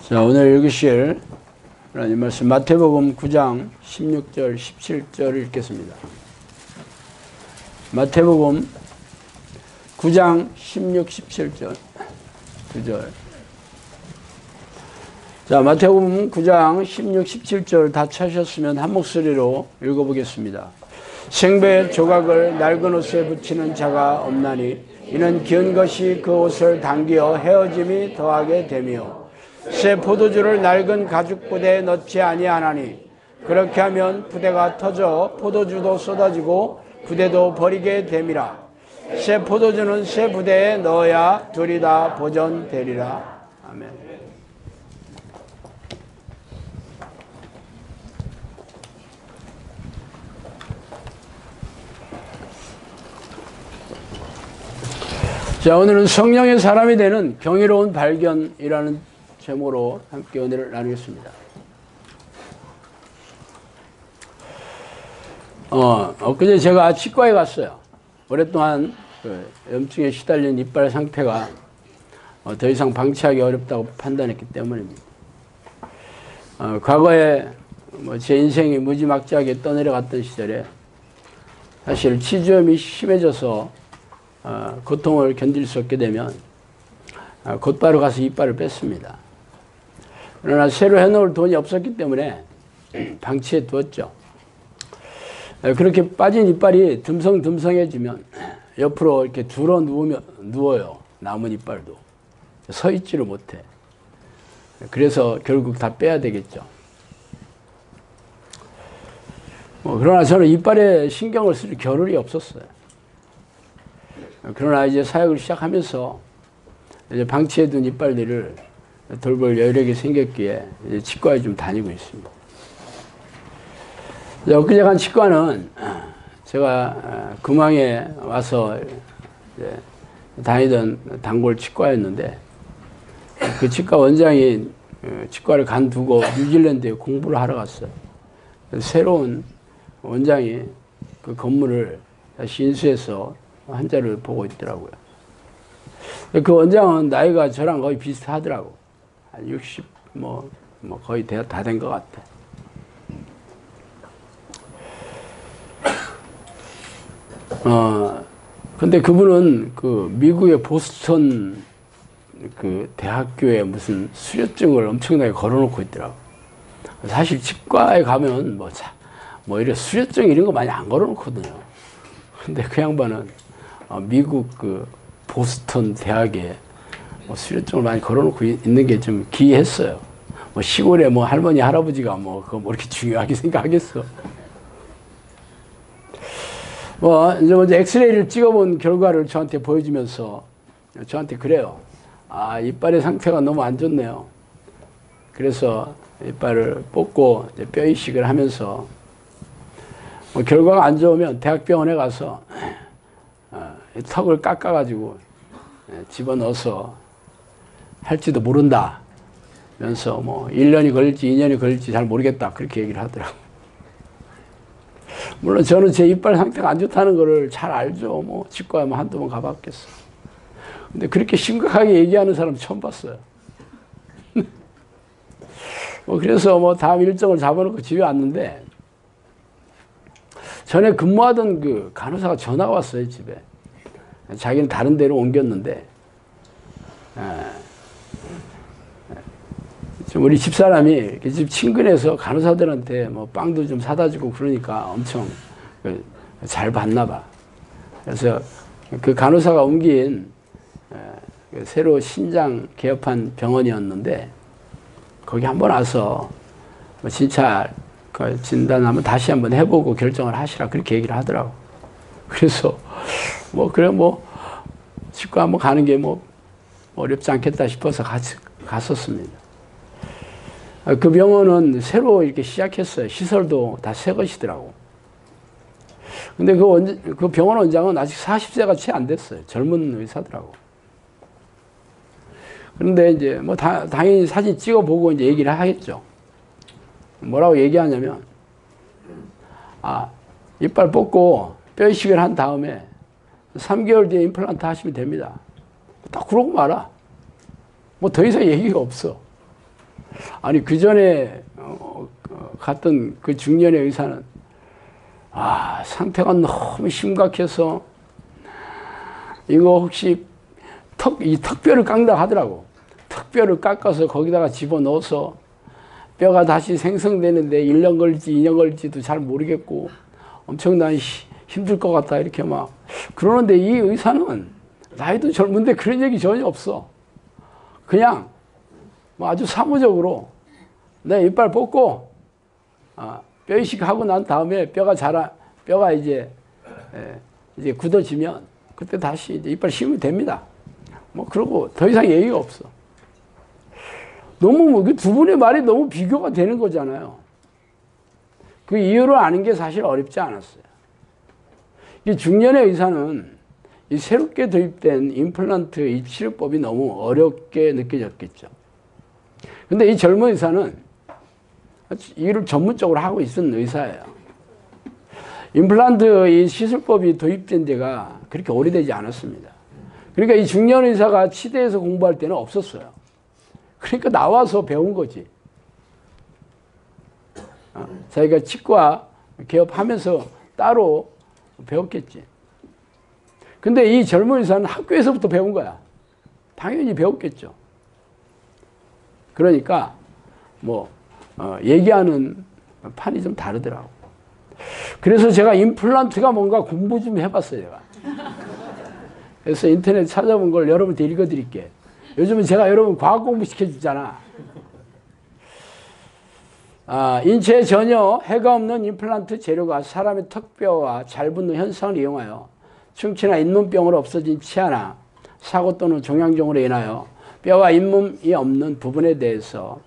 자, 오늘 읽으실 하나님 말씀 마태복음 9장 16절 17절을 읽겠습니다. 마태복음 9장 16, 17절 9절. 자, 마태복음 9장 16, 17절 다 찾으셨으면 한 목소리로 읽어보겠습니다. 생배 조각을 낡은 옷에 붙이는 자가 없나니 이는 기은 것이 그 옷을 당기어 헤어짐이 더하게 되며 새 포도주를 낡은 가죽 부대에 넣지 아니하나니 그렇게 하면 부대가 터져 포도주도 쏟아지고 부대도 버리게 됨이라. 새 포도주는 새 부대에 넣어야 둘이 다 보존되리라. 아멘. 자, 오늘은 성령의 사람이 되는 경이로운 발견이라는 제목으로 함께 은혜를 나누겠습니다. 엊그제 제가 치과에 갔어요. 오랫동안 염증에 시달린 이빨 상태가 더 이상 방치하기 어렵다고 판단했기 때문입니다. 과거에 제 인생이 무지막지하게 떠내려갔던 시절에 사실 치주염이 심해져서 고통을 견딜 수 없게 되면 곧바로 가서 이빨을 뺐습니다. 그러나 새로 해놓을 돈이 없었기 때문에 방치해 두었죠. 그렇게 빠진 이빨이 듬성듬성해지면 옆으로 이렇게 들어 누워요. 남은 이빨도. 서 있지를 못해. 그래서 결국 다 빼야 되겠죠. 그러나 저는 이빨에 신경을 쓸 겨를이 없었어요. 그러나 이제 사역을 시작하면서 이제 방치해둔 이빨들을 돌볼 여력이 생겼기에 이제 치과에 좀 다니고 있습니다. 엊그제 간 치과는 제가 금왕에 와서 이제 다니던 단골 치과였는데 그 치과 원장이 치과를 간두고 뉴질랜드에 공부를 하러 갔어요. 새로운 원장이 그 건물을 다시 인수해서 환자를 보고 있더라고요. 그 원장은 나이가 저랑 거의 비슷하더라고. 한 60, 거의 다 된 것 같아. 근데 그분은 그 미국의 보스턴 그 대학교에 무슨 수료증을 엄청나게 걸어놓고 있더라고. 사실 치과에 가면 이래 수료증 이런 거 많이 안 걸어놓거든요. 근데 그 양반은 미국 그 보스턴 대학에 수료증을 많이 걸어놓고 있는 게 좀 기이했어요. 시골에 할머니 할아버지가 그거 이렇게 중요하게 생각하겠어. 이제 먼저 엑스레이를 찍어본 결과를 저한테 보여주면서 저한테 그래요. 이빨의 상태가 너무 안 좋네요. 그래서 이빨을 뽑고 이제 뼈 이식을 하면서 결과가 안 좋으면 대학병원에 가서 턱을 깎아가지고 집어넣어서 할지도 모른다 면서 1년이 걸릴지 2년이 걸릴지 잘 모르겠다 그렇게 얘기를 하더라고요. 물론 저는 제 이빨 상태가 안 좋다는 거를 잘 알죠. 치과에 한두 번 가봤겠어. 근데 그렇게 심각하게 얘기하는 사람 처음 봤어요. 그래서 다음 일정을 잡아놓고 집에 왔는데 전에 근무하던 그 간호사가 전화가 왔어요, 집에. 자기는 다른 데로 옮겼는데 지금 우리 집사람이 집 친근해서 간호사들한테 빵도 좀 사다 주고 그러니까 엄청 잘 봤나 봐. 그래서 그 간호사가 옮긴 새로 신장 개업한 병원이었는데 거기 한번 와서 진찰 진단하면 다시 한번 해보고 결정을 하시라 그렇게 얘기를 하더라고. 그래서 그래 치과 한번 가는 게 어렵지 않겠다 싶어서 갔었습니다. 그 병원은 새로 이렇게 시작했어요. 시설도 다 새 것이더라고. 근데 그 병원 원장은 아직 40세가 채 안 됐어요. 젊은 의사더라고. 그런데 이제 당연히 사진 찍어보고 이제 얘기를 하겠죠. 뭐라고 얘기하냐면, 이빨 뽑고 뼈 이식을 한 다음에 3개월 뒤에 임플란트 하시면 됩니다. 딱 그러고 말아. 더 이상 얘기가 없어. 아니 그 전에 갔던 그 중년의 의사는 상태가 너무 심각해서 이거 혹시 이 턱뼈를 깎는다 하더라고. 턱뼈를 깎아서 거기다가 집어넣어서 뼈가 다시 생성되는데 1년 걸릴지 2년 걸릴지도 잘 모르겠고 엄청난 힘들 것 같다 이렇게 막 그러는데 이 의사는 나이도 젊은데 그런 얘기 전혀 없어. 그냥 뭐 아주 사무적으로 내 이빨 뽑고 뼈 이식하고 난 다음에 뼈가 이제 굳어지면 그때 다시 이제 이빨 심으면 됩니다. 뭐 그러고 더 이상 얘기가 없어. 너무 그 두 분의 말이 너무 비교가 되는 거잖아요. 그 이유를 아는 게 사실 어렵지 않았어요. 이 중년의 의사는 이 새롭게 도입된 임플란트 이 치료법이 너무 어렵게 느껴졌겠죠. 근데 이 젊은 의사는 이를 전문적으로 하고 있었던 의사예요. 임플란트 이 시술법이 도입된 데가 그렇게 오래되지 않았습니다. 그러니까 이 중년 의사가 치대에서 공부할 때는 없었어요. 그러니까 나와서 배운 거지. 자기가 치과 개업하면서 따로 배웠겠지. 근데 이 젊은 의사는 학교에서부터 배운 거야. 당연히 배웠겠죠. 그러니까 뭐 얘기하는 판이 좀 다르더라고. 그래서 제가 임플란트가 뭔가 공부 좀 해봤어요. 제가. 그래서 인터넷 찾아본 걸 여러분한테 읽어드릴게. 요즘은 제가 여러분 과학 공부 시켜주잖아. 인체에 전혀 해가 없는 임플란트 재료가 사람의 턱뼈와 잘 붙는 현상을 이용하여 충치나 잇몸병으로 없어진 치아나 사고 또는 종양종으로 인하여 뼈와 잇몸이 없는 부분에 대해서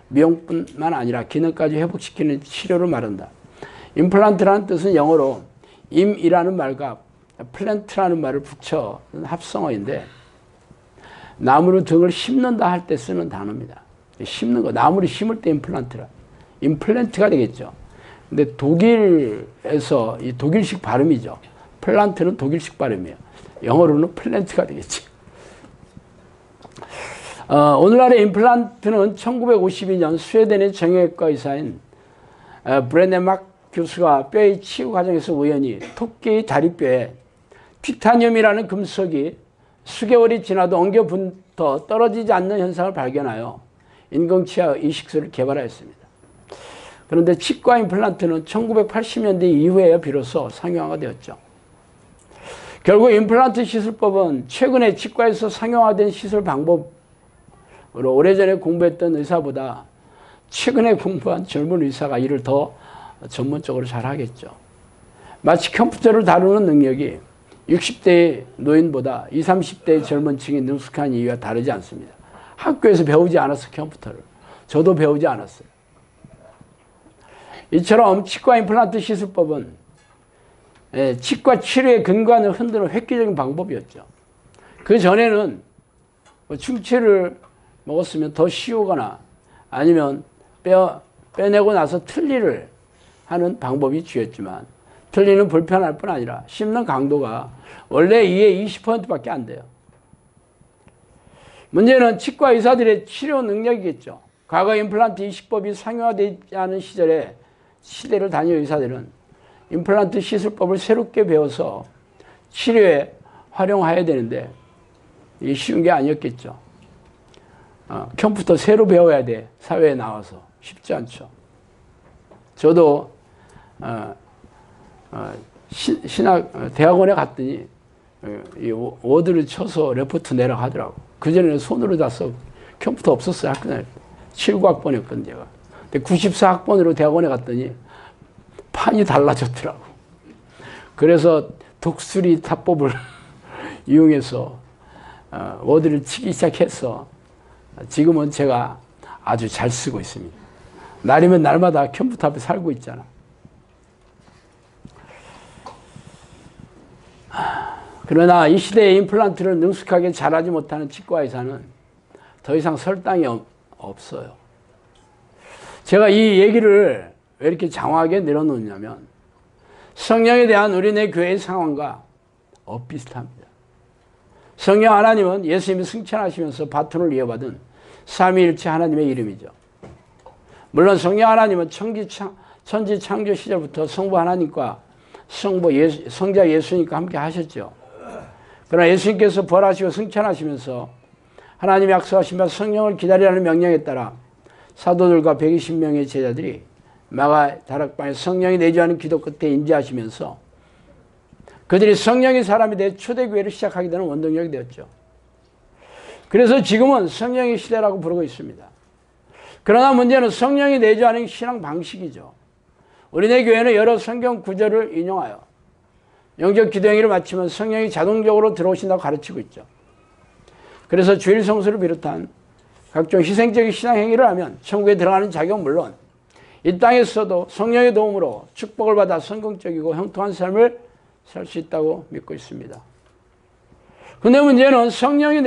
미용뿐만 아니라 기능까지 회복시키는 치료를 말한다. 임플란트라는 뜻은 영어로 임이라는 말과 플랜트라는 말을 붙여 합성어인데 나무로 등을 심는다 할 때 쓰는 단어입니다. 심는 거, 나무를 심을 때 임플란트가 되겠죠. 근데 독일에서 이 독일식 발음이죠. 플란트는 독일식 발음이에요. 영어로는 플랜트가 되겠지. 오늘날의 임플란트는 1952년 스웨덴의 정형외과 의사인 브레네막 교수가 뼈의 치유 과정에서 우연히 토끼의 다리뼈에 티타늄이라는 금속이 수개월이 지나도 엉겨 붙어 떨어지지 않는 현상을 발견하여 인공치아 이식술을 개발하였습니다. 그런데 치과 임플란트는 1980년대 이후에 비로소 상용화가 되었죠. 결국 임플란트 시술법은 최근에 치과에서 상용화된 시술 방법으로 오래전에 공부했던 의사보다 최근에 공부한 젊은 의사가 이를 더 전문적으로 잘 하겠죠. 마치 컴퓨터를 다루는 능력이 60대의 노인보다 20, 30대의 젊은 층이 능숙한 이유와 다르지 않습니다. 학교에서 배우지 않았어, 컴퓨터를. 저도 배우지 않았어요. 이처럼 치과 임플란트 시술법은 치과 치료의 근간을 흔드는 획기적인 방법이었죠. 그 전에는 충치를 먹었으면 더 씌우거나 아니면 빼내고 나서 틀니를 하는 방법이 주였지만 틀니는 불편할 뿐 아니라 씹는 강도가 원래 2의 20%밖에 안 돼요. 문제는 치과 의사들의 치료 능력이겠죠. 과거 임플란트 이식법이 상용화되지 않은 시절에 시대를 다닌 의사들은 임플란트 시술법을 새롭게 배워서 치료에 활용해야 되는데 이게 쉬운 게 아니었겠죠. 컴퓨터 새로 배워야 돼. 사회에 나와서. 쉽지 않죠. 저도 대학원에 갔더니 이 워드를 쳐서 레포트 내라고 하더라고. 그전에는 손으로 다 써. 컴퓨터 없었어요. 학교 다닐 때. 79학번이었거든 제가. 근데 94학번으로 대학원에 갔더니 판이 달라졌더라고. 그래서 독수리 타법을 이용해서 워드를 치기 시작해서 지금은 제가 아주 잘 쓰고 있습니다. 날이면 날마다 컴퓨터 앞에 살고 있잖아. 그러나 이 시대에 임플란트를 능숙하게 잘하지 못하는 치과 의사는 더 이상 설당이 없어요. 제가 이 얘기를 왜 이렇게 장황하게 내려놓냐면 성령에 대한 우리네 교회의 상황과 비슷합니다. 성령 하나님은 예수님이 승천하시면서 바톤을 이어받은 삼위일체 하나님의 이름이죠. 물론 성령 하나님은 천지 창조 시절부터 성부 하나님과 성자 예수님과 함께 하셨죠. 그러나 예수님께서 부활하시고 승천하시면서 하나님이 약속하신 바 성령을 기다리라는 명령에 따라 사도들과 120명의 제자들이 마가 다락방에 성령이 내주하는 기도 끝에 임재하시면서 그들이 성령의 사람이 돼 초대교회를 시작하게 되는 원동력이 되었죠. 그래서 지금은 성령의 시대라고 부르고 있습니다. 그러나 문제는 성령이 내주하는 신앙 방식이죠. 우리네 교회는 여러 성경 구절을 인용하여 영적 기도 행위를 마치면 성령이 자동적으로 들어오신다고 가르치고 있죠. 그래서 주일 성수를 비롯한 각종 희생적인 신앙 행위를 하면 천국에 들어가는 자격은 물론 이 땅에서도 성령의 도움으로 축복을 받아 성공적이고 형통한 삶을 살 수 있다고 믿고 있습니다. 근데 문제는 성령이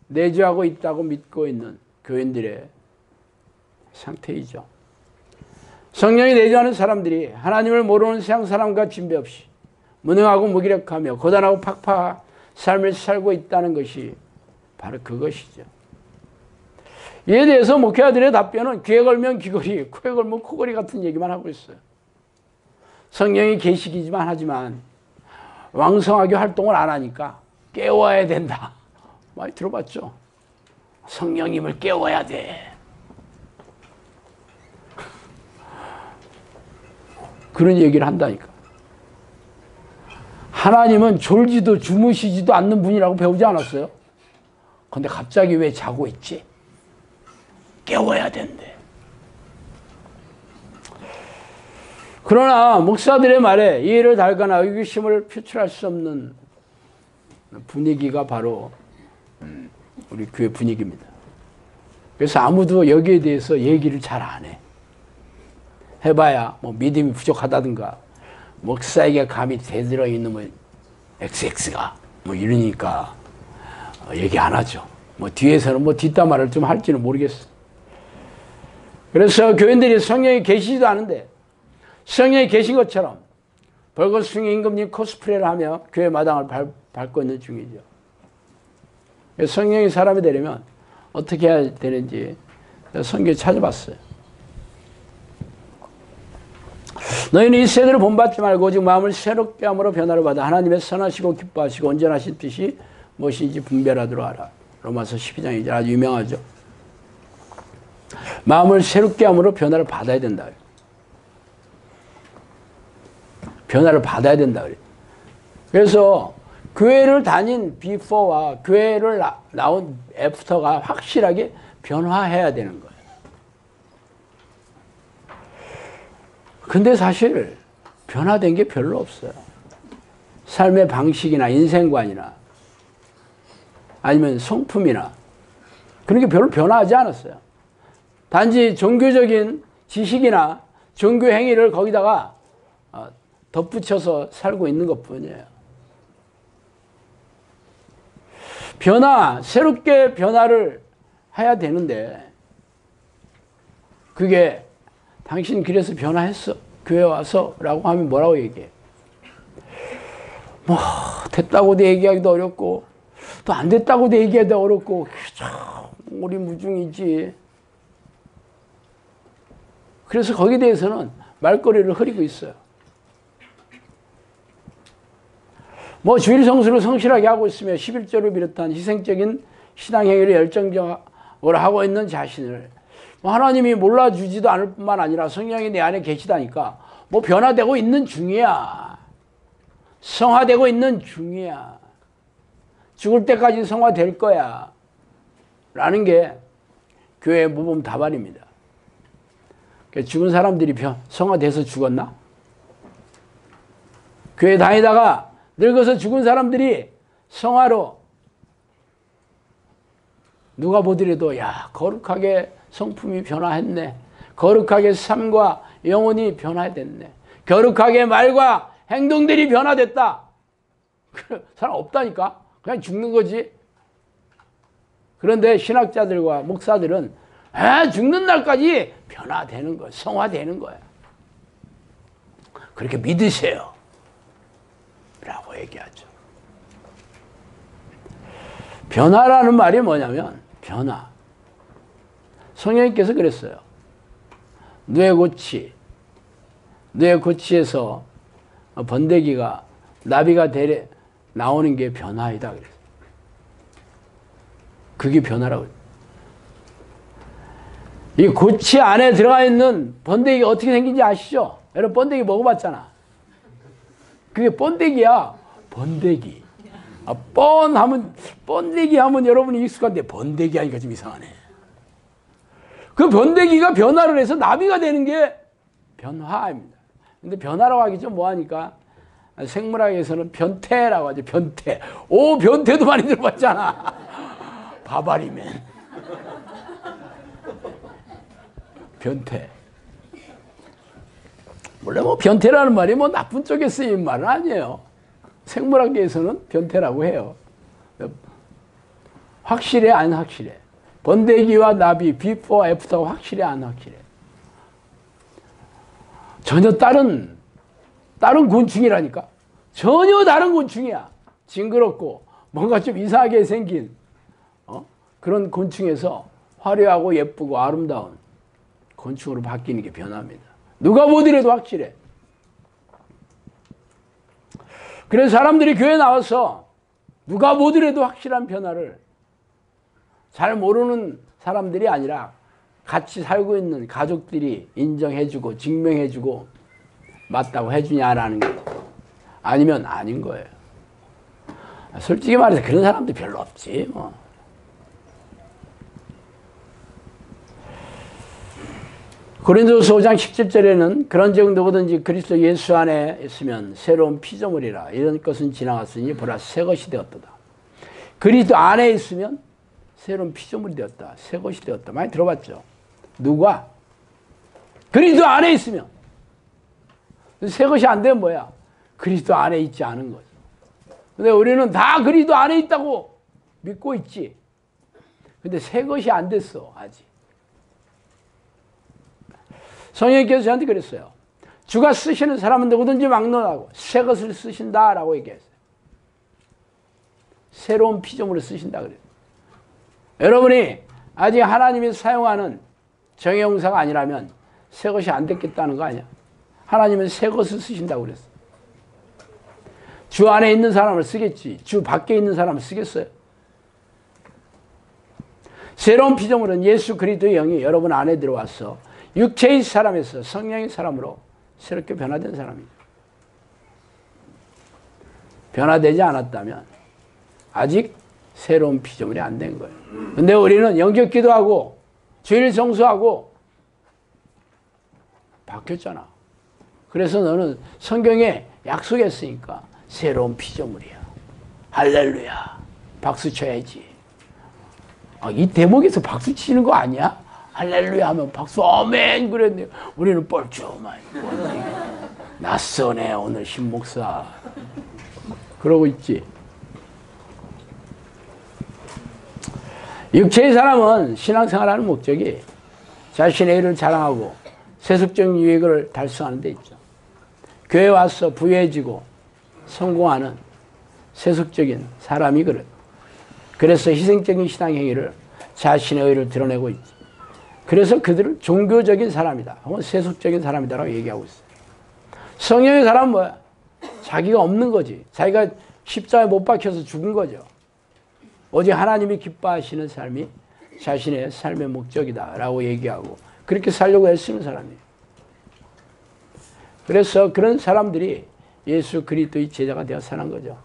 내주하고 있다고 믿고 있는 교인들의 상태이죠. 성령이 내주하는 사람들이 하나님을 모르는 세상 사람과 진배 없이 무능하고 무기력하며 고단하고 팍팍한 삶을 살고 있다는 것이 바로 그것이죠. 이에 대해서 목회자들의 답변은 귀에 걸면 귀걸이, 코에 걸면 코걸이 같은 얘기만 하고 있어요. 성령이 계시기만 하지만 왕성하게 활동을 안 하니까 깨워야 된다. 많이 들어봤죠? 성령님을 깨워야 돼. 그런 얘기를 한다니까. 하나님은 졸지도 주무시지도 않는 분이라고 배우지 않았어요? 근데 갑자기 왜 자고 있지? 깨워야 된대. 그러나 목사들의 말에 이해를 달거나 의구심을 표출할 수 없는 분위기가 바로 우리 교회 분위기입니다. 그래서 아무도 여기에 대해서 얘기를 잘 안 해. 해봐야 뭐 믿음이 부족하다든가 목사에게 감히 대들어 있는 뭐 XX가 뭐 이러니까 얘기 안 하죠. 뭐 뒤에서는 뭐 뒷담화를 좀 할지는 모르겠어. 그래서 교인들이 성령이 계시지도 않은데 성령이 계신 것처럼 벌거숭이 임금님 코스프레를 하며 교회 마당을 밟고 있는 중이죠. 성령이 사람이 되려면 어떻게 해야 되는지 성경에 찾아봤어요. 너희는 이 세대를 본받지 말고 오직 마음을 새롭게 함으로 변화를 받아 하나님의 선하시고 기뻐하시고 온전하신 뜻이 무엇인지 분별하도록 하라. 로마서 12장이죠. 아주 유명하죠. 마음을 새롭게 함으로 변화를 받아야 된다. 변화를 받아야 된다. 그래서 교회를 다닌 before와 교회를 나온 after가 확실하게 변화해야 되는 거예요. 근데 사실 변화된 게 별로 없어요. 삶의 방식이나 인생관이나 아니면 성품이나 그런 게 별로 변화하지 않았어요. 단지 종교적인 지식이나 종교 행위를 거기다가 덧붙여서 살고 있는 것뿐이에요. 새롭게 변화를 해야 되는데 그게 당신 그래서 변화했어? 교회 와서? 라고 하면 뭐라고 얘기해? 뭐 됐다고도 얘기하기도 어렵고 또 안 됐다고도 얘기하기도 어렵고 참 오리무중이지. 그래서 거기에 대해서는 말거리를 흐리고 있어요. 뭐 주일 성수를 성실하게 하고 있으며 11조를 비롯한 희생적인 신앙행위를 열정적으로 하고 있는 자신을 하나님이 몰라주지도 않을 뿐만 아니라 성령이 내 안에 계시다니까 뭐 변화되고 있는 중이야. 성화되고 있는 중이야. 죽을 때까지 성화될 거야. 라는 게 교회의 모범 답안입니다. 죽은 사람들이 성화돼서 죽었나? 교회 다니다가 늙어서 죽은 사람들이 성화로 누가 보더라도 야 거룩하게 성품이 변화했네. 거룩하게 삶과 영혼이 변화됐네. 거룩하게 말과 행동들이 변화됐다. 그 사람 없다니까. 그냥 죽는 거지. 그런데 신학자들과 목사들은 죽는 날까지 변화되는 거야. 성화되는 거야. 그렇게 믿으세요. 라고 얘기하죠. 변화라는 말이 뭐냐면 변화. 성령님께서 그랬어요. 뇌고치, 뇌고치에서 번데기가 나비가 나오는 게 변화이다 그랬어요. 그게 변화라고. 이 고치 안에 들어가 있는 번데기가 어떻게 생긴지 아시죠? 여러분 번데기 먹어봤잖아. 그게 번데기야. 번데기. 번데기 하면 여러분이 익숙한데 번데기 하니까 좀 이상하네. 그 번데기가 변화를 해서 나비가 되는 게 변화입니다. 근데 변화라고 하기 좀 뭐하니까 생물학에서는 변태라고 하죠. 변태. 오, 변태도 많이 들어봤잖아. 바바리맨. 변태. 물론 뭐 변태라는 말이 뭐 나쁜 쪽에 쓰인 말은 아니에요. 생물학계에서는 변태라고 해요. 확실해 안 확실해? 번데기와 나비 비포와 애프터가 확실해 안 확실해? 전혀 다른 곤충이라니까. 전혀 다른 곤충이야. 징그럽고 뭔가 좀 이상하게 생긴 그런 곤충에서 화려하고 예쁘고 아름다운 곤충으로 바뀌는 게 변화입니다. 누가 보더라도 확실해. 그래서 사람들이 교회에 나와서 누가 보더라도 확실한 변화를 잘 모르는 사람들이 아니라 같이 살고 있는 가족들이 인정해주고 증명해주고 맞다고 해주냐라는 게 아니면 아닌 거예요. 솔직히 말해서 그런 사람도 별로 없지 뭐. 고린도서 5장 17절에는 그런 적 누구든지 그리스도 예수 안에 있으면 새로운 피조물이라. 이런 것은 지나갔으니 보라 새 것이 되었도다. 그리스도 안에 있으면 새로운 피조물이 되었다. 새 것이 되었다. 많이 들어봤죠? 누가? 그리스도 안에 있으면. 새 것이 안 되면 뭐야? 그리스도 안에 있지 않은 거죠. 근데 우리는 다 그리스도 안에 있다고 믿고 있지. 근데 새 것이 안 됐어 아직. 성령님께서 저한테 그랬어요. 주가 쓰시는 사람은 누구든지 막론하고 새 것을 쓰신다라고 얘기했어요. 새로운 피조물을 쓰신다 그래요. 여러분이 아직 하나님이 사용하는 정의용사가 아니라면 새 것이 안 됐겠다는 거 아니야? 하나님은 새 것을 쓰신다고 그랬어. 주 안에 있는 사람을 쓰겠지. 주 밖에 있는 사람을 쓰겠어요? 새로운 피조물은 예수 그리스도의 영이 여러분 안에 들어와서 육체의 사람에서 성령의 사람으로 새롭게 변화된 사람이죠. 변화되지 않았다면 아직 새로운 피조물이 안 된 거예요. 근데 우리는 영적 기도하고 주일 성수하고 바뀌었잖아. 그래서 너는 성경에 약속했으니까 새로운 피조물이야. 할렐루야. 박수 쳐야지. 이 대목에서 박수 치는 거 아니야? 할렐루야 하면 박수 아멘 그랬네요. 우리는 뻘쭘한 낯서네 오늘 신목사 그러고 있지. 육체의 사람은 신앙생활하는 목적이 자신의 일을 자랑하고 세속적인 유익을 달성하는 데 있죠. 교회 와서 부유해지고 성공하는 세속적인 사람이 그래서 희생적인 신앙 행위를 자신의 의를 드러내고 있지. 그래서 그들을 종교적인 사람이다 혹은 세속적인 사람이다라고 얘기하고 있어요. 성령의 사람은 뭐야? 자기가 없는 거지. 자기가 십자가에 못 박혀서 죽은 거죠. 오직 하나님이 기뻐하시는 삶이 자신의 삶의 목적이다 라고 얘기하고 그렇게 살려고 애쓰는 사람이에요. 그래서 그런 사람들이 예수 그리스도의 제자가 되어 사는 거죠.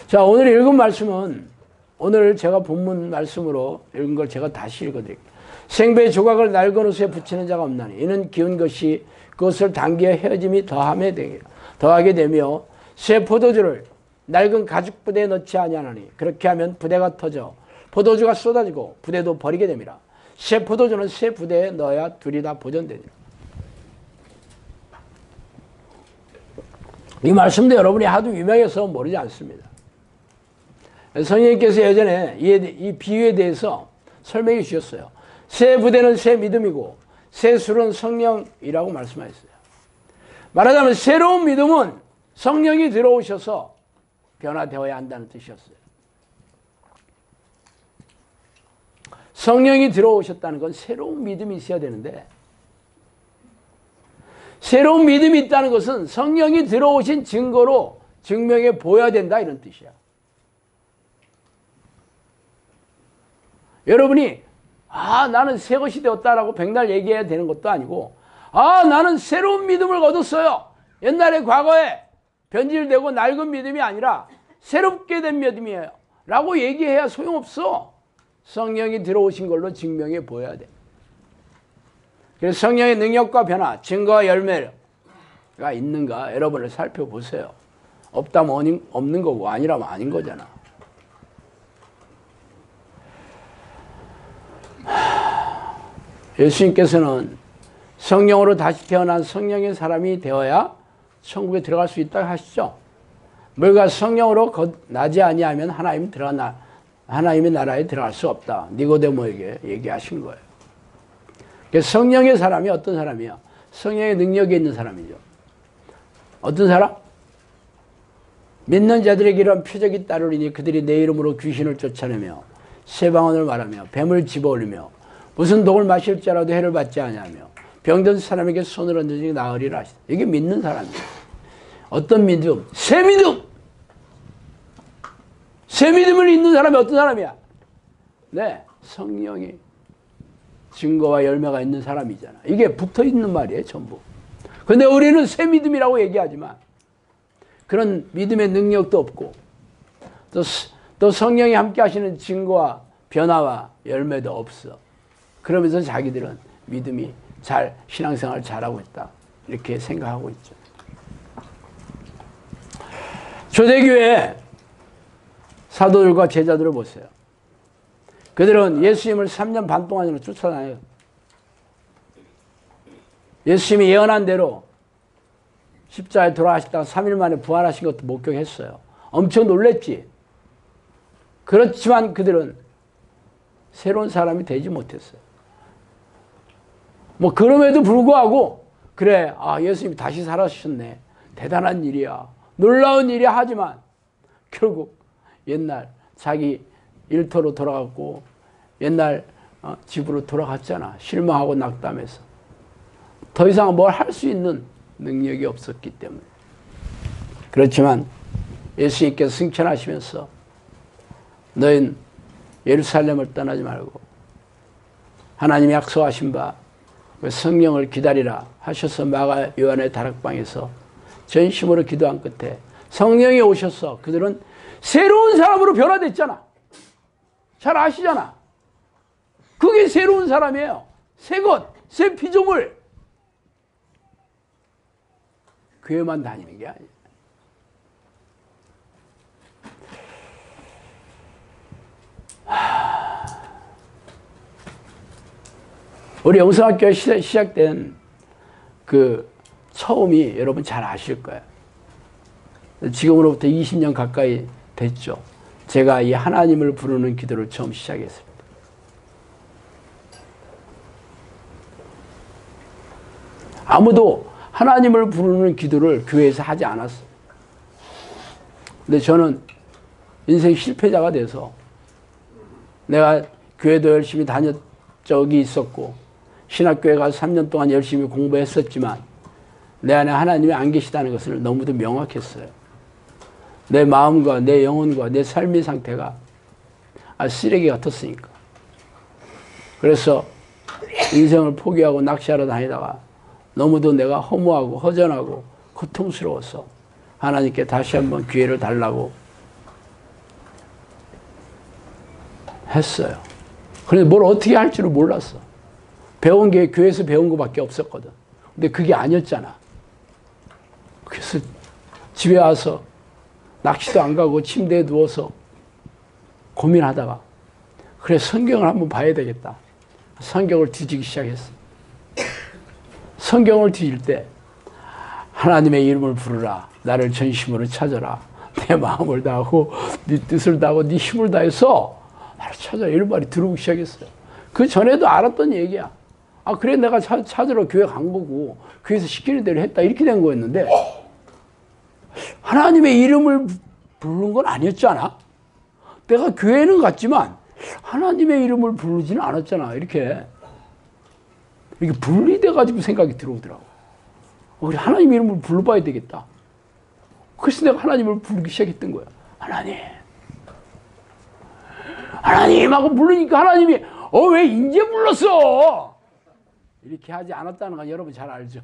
자, 오늘 읽은 말씀은 오늘 제가 본문 말씀으로 읽은 걸 제가 다시 읽어드릴게요. 생배의 조각을 낡은 옷에 붙이는 자가 없나니 이는 기운 것이 그것을 당겨 헤어짐이 더하게 되며 새 포도주를 낡은 가죽 부대에 넣지 아니하나니 그렇게 하면 부대가 터져 포도주가 쏟아지고 부대도 버리게 됩니다. 새 포도주는 새 부대에 넣어야 둘이 다 보존되니라. 이 말씀도 여러분이 하도 유명해서 모르지 않습니다. 성령님께서 예전에 이 비유에 대해서 설명해 주셨어요. 새 부대는 새 믿음이고 새 술은 성령이라고 말씀하셨어요. 말하자면 새로운 믿음은 성령이 들어오셔서 변화되어야 한다는 뜻이었어요. 성령이 들어오셨다는 건 새로운 믿음이 있어야 되는데, 새로운 믿음이 있다는 것은 성령이 들어오신 증거로 증명해 보여야 된다, 이런 뜻이야. 여러분이 나는 새 것이 되었다라고 백날 얘기해야 되는 것도 아니고, 나는 새로운 믿음을 얻었어요. 옛날에 과거에 변질되고 낡은 믿음이 아니라 새롭게 된 믿음이에요 라고 얘기해야 소용없어. 성령이 들어오신 걸로 증명해 보여야 돼. 그래서 성령의 능력과 변화, 증거와 열매가 있는가 여러분을 살펴보세요. 없다면 없는 거고 아니라면 아닌 거잖아. 예수님께서는 성령으로 다시 태어난 성령의 사람이 되어야 천국에 들어갈 수 있다고 하시죠. 너희가 성령으로 나지 아니하면 하나님의 나라에 들어갈 수 없다. 니고데모에게 얘기하신 거예요. 그래서 성령의 사람이 어떤 사람이야? 성령의 능력이 있는 사람이죠. 어떤 사람? 믿는 자들에게 이런 표적이 따르리니 그들이 내 이름으로 귀신을 쫓아내며 새 방언을 말하며 뱀을 집어올리며 무슨 독을 마실지라도 해를 받지 아니하며 병든 사람에게 손을 얹으니 나으리라 하시다. 이게 믿는 사람이에요. 어떤 믿음? 새 믿음! 새 믿음을 있는 사람이 어떤 사람이야? 네, 성령이 증거와 열매가 있는 사람이잖아. 이게 붙어있는 말이에요, 전부. 근데 우리는 새 믿음이라고 얘기하지만 그런 믿음의 능력도 없고 또 성령이 함께 하시는 증거와 변화와 열매도 없어. 그러면서 자기들은 믿음이 신앙생활을 잘하고 있다, 이렇게 생각하고 있죠. 초대교회 사도들과 제자들을 보세요. 그들은 예수님을 3년 반 동안으로 쫓아다녀요. 예수님이 예언한 대로 십자가에 돌아가셨다가 3일 만에 부활하신 것도 목격했어요. 엄청 놀랬지. 그렇지만 그들은 새로운 사람이 되지 못했어요. 그럼에도 불구하고 그래, 예수님이 다시 살아주셨네, 대단한 일이야, 놀라운 일이야 하지만 결국 옛날 자기 일터로 돌아갔고 옛날 집으로 돌아갔잖아. 실망하고 낙담해서 더 이상 뭘 할 수 있는 능력이 없었기 때문에. 그렇지만 예수님께서 승천하시면서 너희는 예루살렘을 떠나지 말고 하나님이 약속하신 바 성령을 기다리라 하셔서 마가 요한의 다락방에서 전심으로 기도한 끝에 성령이 오셔서 그들은 새로운 사람으로 변화됐잖아. 잘 아시잖아. 그게 새로운 사람이에요. 새 것, 새 피조물. 교회만 다니는 게 아니에요. 우리 영성학교가 시작된 그 처음이 여러분 잘 아실 거예요. 지금으로부터 20년 가까이 됐죠. 제가 이 하나님을 부르는 기도를 처음 시작했습니다. 아무도 하나님을 부르는 기도를 교회에서 하지 않았어요. 근데 저는 인생 실패자가 돼서 내가 교회도 열심히 다녔 적이 있었고 신학교에 가서 3년 동안 열심히 공부했었지만 내 안에 하나님이 안 계시다는 것을 너무도 명확했어요. 내 마음과 내 영혼과 내 삶의 상태가 쓰레기 같았으니까. 그래서 인생을 포기하고 낚시하러 다니다가 너무도 내가 허무하고 허전하고 고통스러워서 하나님께 다시 한번 기회를 달라고 했어요. 그런데 뭘 어떻게 할 줄을 몰랐어. 배운 게 교회에서 배운 것밖에 없었거든. 근데 그게 아니었잖아. 그래서 집에 와서 낚시도 안 가고 침대에 누워서 고민하다가 그래, 성경을 한번 봐야 되겠다. 성경을 뒤지기 시작했어. 성경을 뒤질 때 하나님의 이름을 부르라, 나를 전심으로 찾아라, 내 마음을 다하고 네 뜻을 다하고 네 힘을 다해서 나를 찾아라, 이런 말이 들어오기 시작했어요. 그 전에도 알았던 얘기야. 그래, 내가 찾으러 교회 간 거고 교회에서 시키는 대로 했다, 이렇게 된 거였는데 하나님의 이름을 부르는 건 아니었잖아. 내가 교회는 갔지만 하나님의 이름을 부르지는 않았잖아. 이렇게 분리돼가지고 생각이 들어오더라고. 우리 하나님 이름을 불러봐야 되겠다. 그래서 내가 하나님을 부르기 시작했던 거야. 하나님 하고 부르니까 하나님이 왜 이제 불렀어? 이렇게 하지 않았다는 건 여러분 잘 알죠.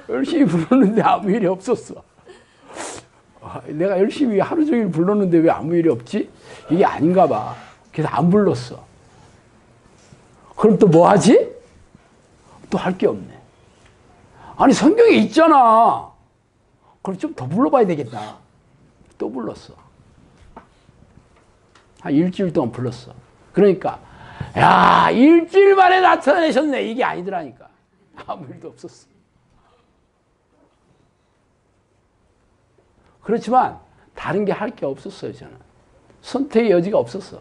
열심히 불렀는데 아무 일이 없었어. 내가 열심히 하루 종일 불렀는데 왜 아무 일이 없지? 이게 아닌가 봐. 그래서 안 불렀어. 그럼 또 뭐 하지? 또 할 게 없네. 아니 성경에 있잖아. 그럼 좀 더 불러봐야 되겠다. 또 불렀어. 한 일주일 동안 불렀어. 그러니까 야 일주일 만에 나타내셨네. 이게 아니더라니까. 아무 일도 없었어. 그렇지만 다른 게 할 게 없었어요. 저는 선택의 여지가 없었어.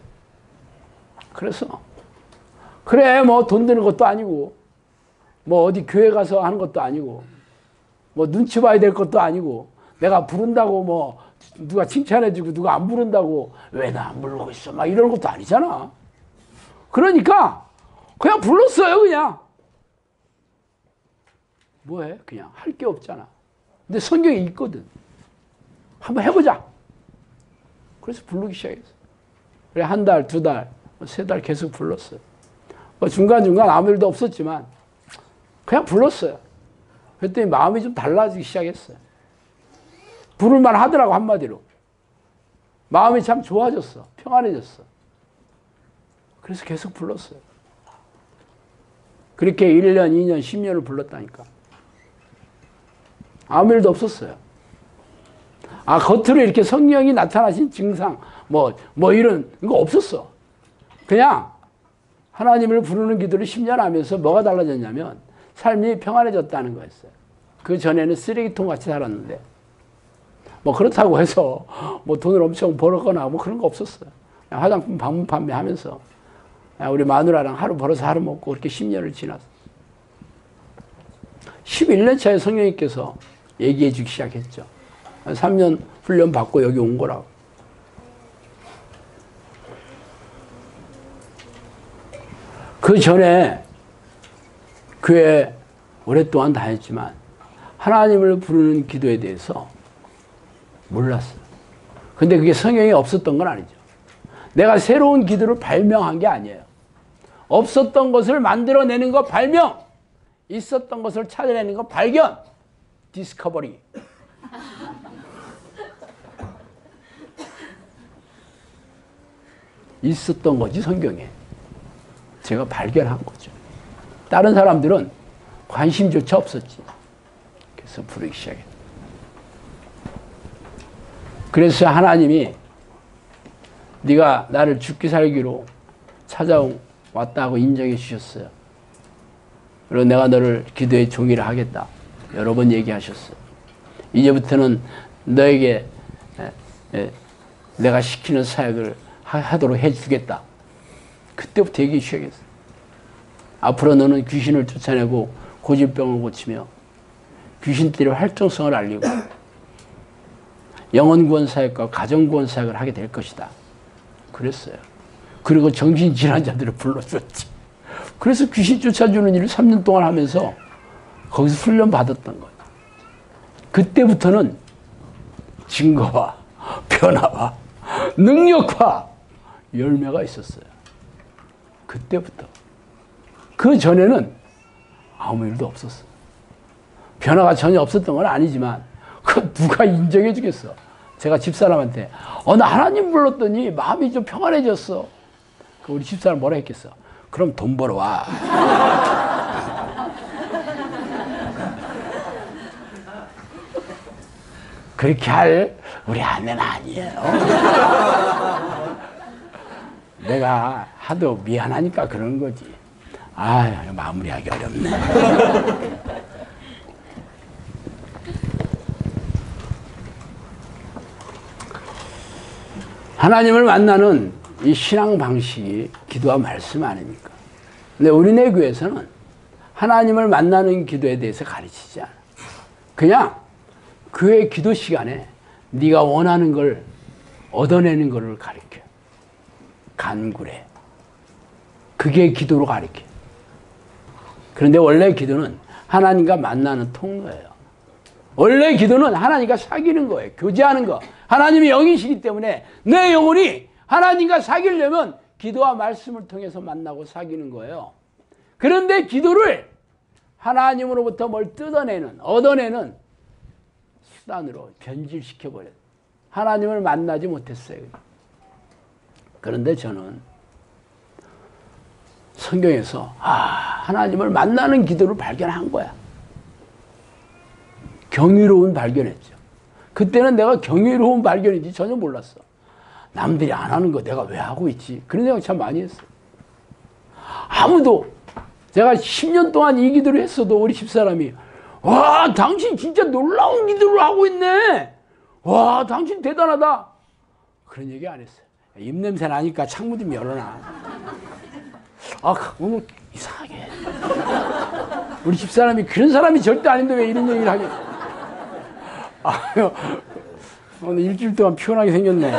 그래서 그래 뭐 돈 드는 것도 아니고 뭐 어디 교회 가서 하는 것도 아니고 뭐 눈치 봐야 될 것도 아니고 내가 부른다고 뭐 누가 칭찬해주고 누가 안 부른다고 왜 나 안 부르고 있어 막 이런 것도 아니잖아. 그러니까 그냥 불렀어요. 그냥 뭐해 그냥 할 게 없잖아. 근데 성경에 있거든. 한번 해보자. 그래서 부르기 시작했어. 그래 한 달, 두 달, 세 달 계속 불렀어요. 뭐 중간중간 아무 일도 없었지만 그냥 불렀어요. 그랬더니 마음이 좀 달라지기 시작했어요. 부를만 하더라고 한마디로. 마음이 참 좋아졌어. 평안해졌어. 그래서 계속 불렀어요. 그렇게 1년, 2년, 10년을 불렀다니까. 아무 일도 없었어요. 겉으로 이렇게 성령이 나타나신 증상, 이런 거 없었어. 그냥 하나님을 부르는 기도를 10년 하면서 뭐가 달라졌냐면 삶이 평안해졌다는 거였어요. 그 전에는 쓰레기통 같이 살았는데, 그렇다고 해서 돈을 엄청 벌었거나 그런 거 없었어요. 그냥 화장품 방문 판매하면서 우리 마누라랑 하루 벌어서 하루 먹고 그렇게 10년을 지났어. 11년 차에 성령님께서 얘기해 주기 시작했죠. 3년 훈련 받고 여기 온 거라고. 그 전에 교회 오랫동안 다녔지만 하나님을 부르는 기도에 대해서 몰랐어요. 근데 그게 성경에 없었던 건 아니죠. 내가 새로운 기도를 발명한 게 아니에요. 없었던 것을 만들어내는 거 발명, 있었던 것을 찾아내는 거 발견, 디스커버리. 있었던 거지 성경에. 제가 발견한 거죠. 다른 사람들은 관심조차 없었지. 그래서 부르기 시작했다. 그래서 하나님이 네가 나를 죽기 살기로 찾아왔다고 인정해 주셨어요. 그리고 내가 너를 기도의 종이라 하겠다. 여러 번 얘기하셨어요. 이제부터는 너에게 내가 시키는 사역을 하도록 해주겠다. 그때부터 얘기하기 시작했어요. 앞으로 너는 귀신을 쫓아내고 고질병을 고치며 귀신들의 활동성을 알리고 영혼구원 사역과 가정구원 사역을 하게 될 것이다. 그랬어요. 그리고 정신질환자들을 불러줬지. 그래서 귀신 쫓아주는 일을 3년 동안 하면서 거기서 훈련 받았던 거예요. 그때부터는 증거와 변화와 능력과 열매가 있었어요. 그때부터. 그 전에는 아무 일도 없었어요. 변화가 전혀 없었던 건 아니지만 그 누가 인정해 주겠어. 제가 집사람한테 나 하나님 불렀더니 마음이 좀 평안해졌어. 우리 집사람 뭐라 했겠어? 그럼 돈 벌어 와. 그렇게 할 우리 아내는 아니에요. 내가 하도 미안하니까 그런 거지. 마무리하기 어렵네. 하나님을 만나는 이 신앙 방식이 기도와 말씀 아닙니까? 근데 우리네 교회에서는 하나님을 만나는 기도에 대해서 가르치지 않아. 그냥 교회 기도 시간에 네가 원하는 걸 얻어내는 것을 가르쳐. 간구래. 그게 기도로 가르쳐. 그런데 원래 기도는 하나님과 만나는 통로예요. 원래 기도는 하나님과 사귀는 거예요. 교제하는 거. 하나님이 영이시기 때문에 내 영혼이 하나님과 사귀려면 기도와 말씀을 통해서 만나고 사귀는 거예요. 그런데 기도를 하나님으로부터 뭘 뜯어내는, 얻어내는 수단으로 변질시켜버려요. 하나님을 만나지 못했어요. 그런데 저는 성경에서 하나님을 만나는 기도를 발견한 거야. 경이로운 발견했죠. 그때는 내가 경이로운 발견인지 전혀 몰랐어. 남들이 안 하는 거 내가 왜 하고 있지? 그런 생각 참 많이 했어. 아무도 제가 10년 동안 이 기도를 했어도 우리 집사람이 와 당신 진짜 놀라운 기도를 하고 있네. 와 당신 대단하다. 그런 얘기 안 했어요. 입냄새 나니까 창문 좀 열어놔. 오늘 이상하게. 우리 집사람이 그런 사람이 절대 아닌데 왜 이런 얘기를 하게. 오늘 일주일 동안 피곤하게 생겼네.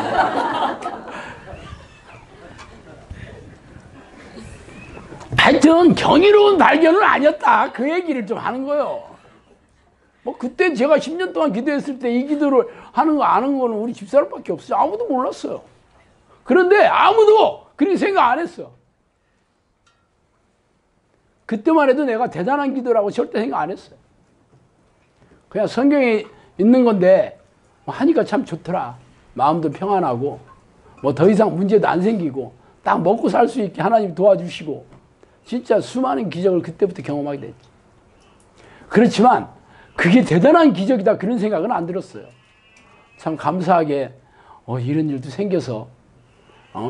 하여튼 경이로운 발견은 아니었다. 그 얘기를 좀 하는 거예요. 뭐 그때 제가 10년 동안 기도했을 때 이 기도를 하는 거 아는 거는 우리 집사람밖에 없어요. 아무도 몰랐어요. 그런데 아무도 그렇게 생각 안 했어. 그때만 해도 내가 대단한 기도라고 절대 생각 안 했어요. 그냥 성경에 있는 건데 하니까 참 좋더라. 마음도 평안하고 뭐 더 이상 문제도 안 생기고 딱 먹고 살 수 있게 하나님 도와주시고 진짜 수많은 기적을 그때부터 경험하게 됐지. 그렇지만 그게 대단한 기적이다 그런 생각은 안 들었어요. 참 감사하게 이런 일도 생겨서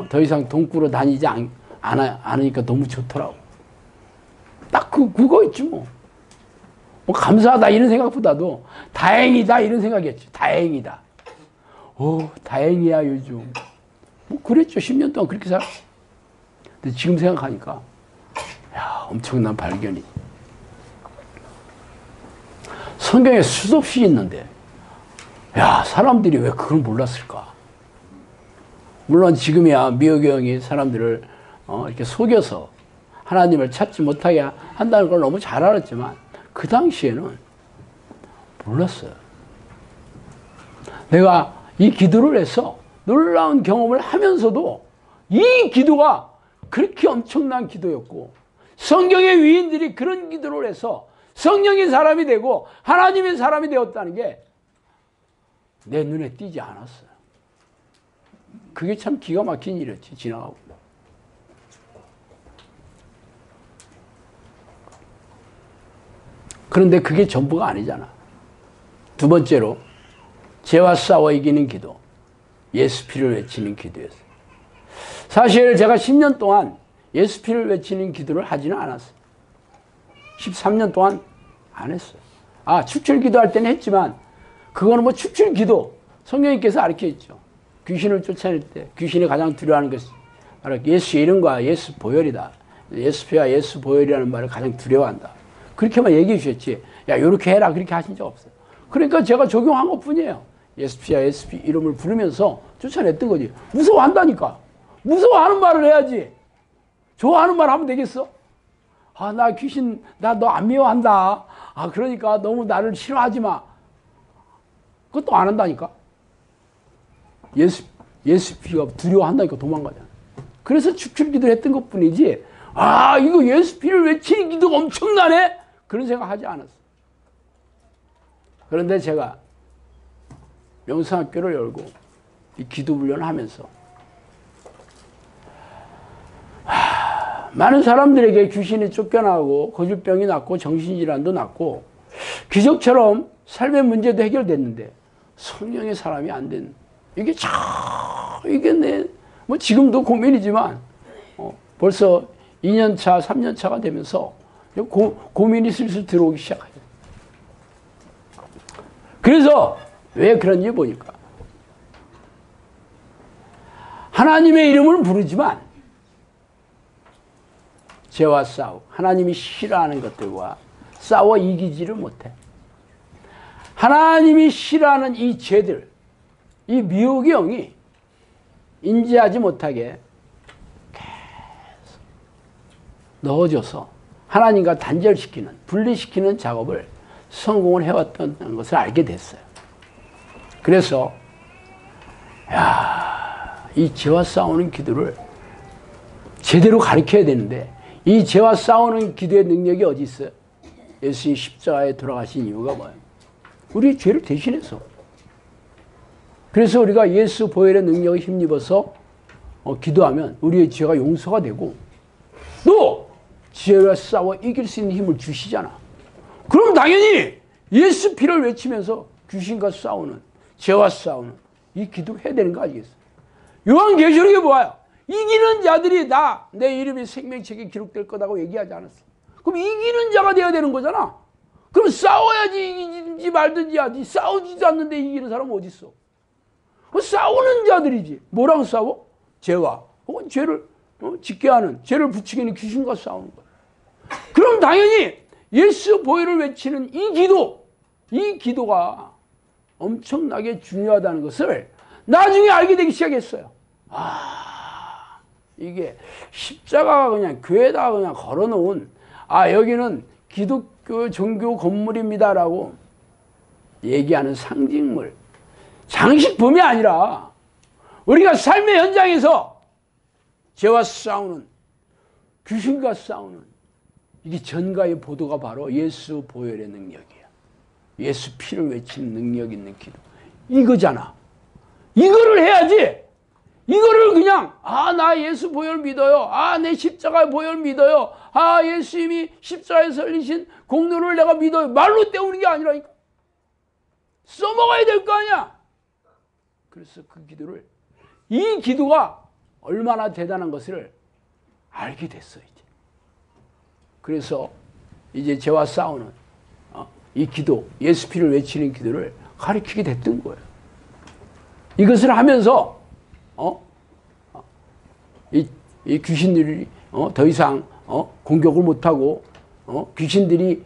더 이상 돈 꾸러 다니지 않으니까 너무 좋더라고. 딱 그거였지 뭐. 감사하다 이런 생각보다도 다행이다 이런 생각이었지. 다행이다. 다행이야 요즘. 그랬죠. 10년 동안 그렇게 살았어. 근데 지금 생각하니까 엄청난 발견이. 성경에 수도 없이 있는데 사람들이 왜 그걸 몰랐을까? 물론 지금이야 미호경이 사람들을 이렇게 속여서 하나님을 찾지 못하게 한다는 걸 너무 잘 알았지만 그 당시에는 몰랐어요. 내가 이 기도를 해서 놀라운 경험을 하면서도 이 기도가 그렇게 엄청난 기도였고 성경의 위인들이 그런 기도를 해서 성령의 사람이 되고 하나님의 사람이 되었다는 게 내 눈에 띄지 않았어요. 그게 참 기가 막힌 일이었지. 지나가고. 그런데 그게 전부가 아니잖아. 두 번째로 죄와 싸워 이기는 기도. 예수 피를 외치는 기도였어요. 사실 제가 10년 동안 예수 피를 외치는 기도를 하지는 않았어요. 13년 동안 안 했어요. 축출 기도할 때는 했지만 그거는 뭐 축출 기도 성령님께서 가르쳐 있죠. 귀신을 쫓아낼 때 귀신이 가장 두려워하는 것이 바로 예수 이름과 예수 보혈이다. 예수 피와 예수 보혈이라는 말을 가장 두려워한다. 그렇게만 얘기해 주셨지. 요렇게 해라 그렇게 하신 적 없어요. 그러니까 제가 적용한 것 뿐이에요. 예수 피와 예수 피 이름을 부르면서 쫓아냈던 거지. 무서워한다니까. 무서워하는 말을 해야지. 좋아하는 말 하면 되겠어? 나 귀신, 나 너 안 미워한다. 그러니까 너무 나를 싫어하지 마. 그것도 안 한다니까. 예수 피가 두려워한다니까 도망가잖아. 그래서 축출 기도를 했던 것 뿐이지, 이거 예수 피를 외치는 기도가 엄청나네? 그런 생각 하지 않았어. 그런데 제가 명상학교를 열고 이 기도 훈련을 하면서 많은 사람들에게 귀신이 쫓겨나고 거질병이 낫고 정신질환도 낫고 기적처럼 삶의 문제도 해결됐는데 성령의 사람이 안 된, 이게 이게 뭐 지금도 고민이지만 벌써 2년차 3년차가 되면서 고민이 슬슬 들어오기 시작해요. 그래서 왜 그런지 보니까 하나님의 이름을 부르지만 죄와 싸우고 하나님이 싫어하는 것들과 싸워 이기지를 못해. 하나님이 싫어하는 이 죄들, 이 미혹의 영이 인지하지 못하게 계속 넣어줘서 하나님과 단절시키는, 분리시키는 작업을 성공을 해왔던 것을 알게 됐어요. 그래서 이 죄와 싸우는 기도를 제대로 가르쳐야 되는데, 이 죄와 싸우는 기도의 능력이 어디 있어요? 예수님 십자가에 돌아가신 이유가 뭐예요? 우리 죄를 대신해서. 그래서 우리가 예수 보혈의 능력을 힘입어서 기도하면 우리의 죄가 용서가 되고, 또 죄와 싸워 이길 수 있는 힘을 주시잖아. 그럼 당연히 예수 피를 외치면서 귀신과 싸우는, 죄와 싸우는 이 기도를 해야 되는 거 아니겠어요? 요한계시록에 보아요. 이기는 자들이 다 내 이름이 생명책에 기록될 거라고 얘기하지 않았어. 그럼 이기는 자가 되어야 되는 거잖아. 그럼 싸워야지 이기지 말든지 하지. 싸우지도 않는데 이기는 사람은 어디 있어? 싸우는 자들이지. 뭐랑 싸워? 죄와 혹은 죄를 짓게 하는, 죄를 부추기는 귀신과 싸우는 거야. 그럼 당연히 예수 보혈을 외치는 이 기도가 엄청나게 중요하다는 것을 나중에 알게 되기 시작했어요. 이게 십자가가 그냥 교회에다가 그냥 걸어놓은, 여기는 기독교 종교 건물입니다라고 얘기하는 상징물, 장식품이 아니라 우리가 삶의 현장에서 죄와 싸우는, 귀신과 싸우는 이게 전가의 보도가 바로 예수 보혈의 능력이야. 예수 피를 외치는 능력 있는 기도. 이거잖아. 이거를 해야지. 이거를 그냥 나 예수 보혈 믿어요. 내 십자가 보혈 믿어요. 예수님이 십자가에 설리신 공로를 내가 믿어요. 말로 때우는 게 아니라니까. 써먹어야 될 거 아니야. 그래서 그 기도를, 이 기도가 얼마나 대단한 것을 알게 됐어 이제. 그래서 이제 죄와 싸우는 이 기도, 예수 피를 외치는 기도를 가르치게 됐던 거예요. 이것을 하면서 이 귀신들이 더 이상 공격을 못하고 귀신들이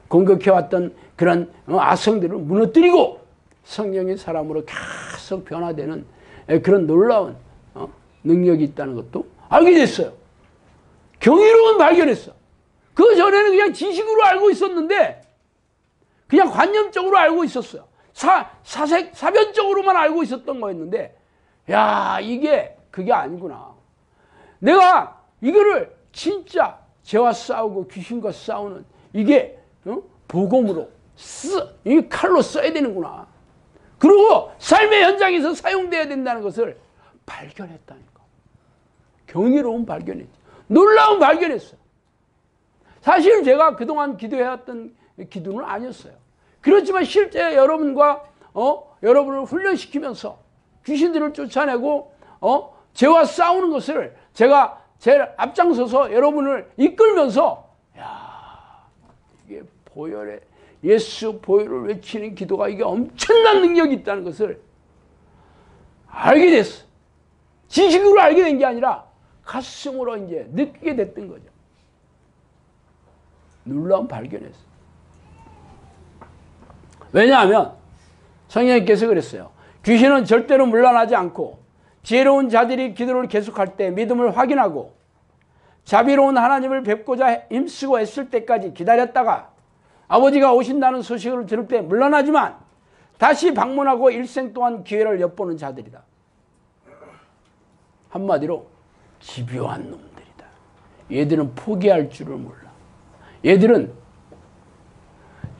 공격해왔던 그런 아성들을 무너뜨리고 성령의 사람으로 계속 변화되는 그런 놀라운 능력이 있다는 것도 알게 됐어요. 경이로운 발견했어. 그 전에는 그냥 지식으로 알고 있었는데, 그냥 관념적으로 알고 있었어요. 사변적으로만 알고 있었던 거였는데, 이게 그게 아니구나. 내가 이거를 진짜 죄와 싸우고 귀신과 싸우는 이게 복음으로 이 칼로 써야 되는구나. 그리고 삶의 현장에서 사용돼야 된다는 것을 발견했다니까. 경이로운 발견이지. 놀라운 발견했어. 사실 제가 그동안 기도해왔던 기도는 아니었어요. 그렇지만 실제 여러분과 여러분을 훈련시키면서 귀신들을 쫓아내고 죄와 싸우는 것을 제가 제일 앞장서서 여러분을 이끌면서, 이게 보혈의, 예수 보혈을 외치는 기도가 이게 엄청난 능력이 있다는 것을 알게 됐어. 지식으로 알게 된 게 아니라 가슴으로 이제 느끼게 됐던 거죠. 놀라운 발견했어. 왜냐하면 성령님께서 그랬어요. 귀신은 절대로 물러나지 않고 지혜로운 자들이 기도를 계속할 때 믿음을 확인하고 자비로운 하나님을 뵙고자 힘쓰고 애쓸 때까지 기다렸다가 아버지가 오신다는 소식을 들을 때 물러나지만 다시 방문하고 일생 동안 기회를 엿보는 자들이다. 한마디로 집요한 놈들이다. 얘들은 포기할 줄을 몰라. 얘들은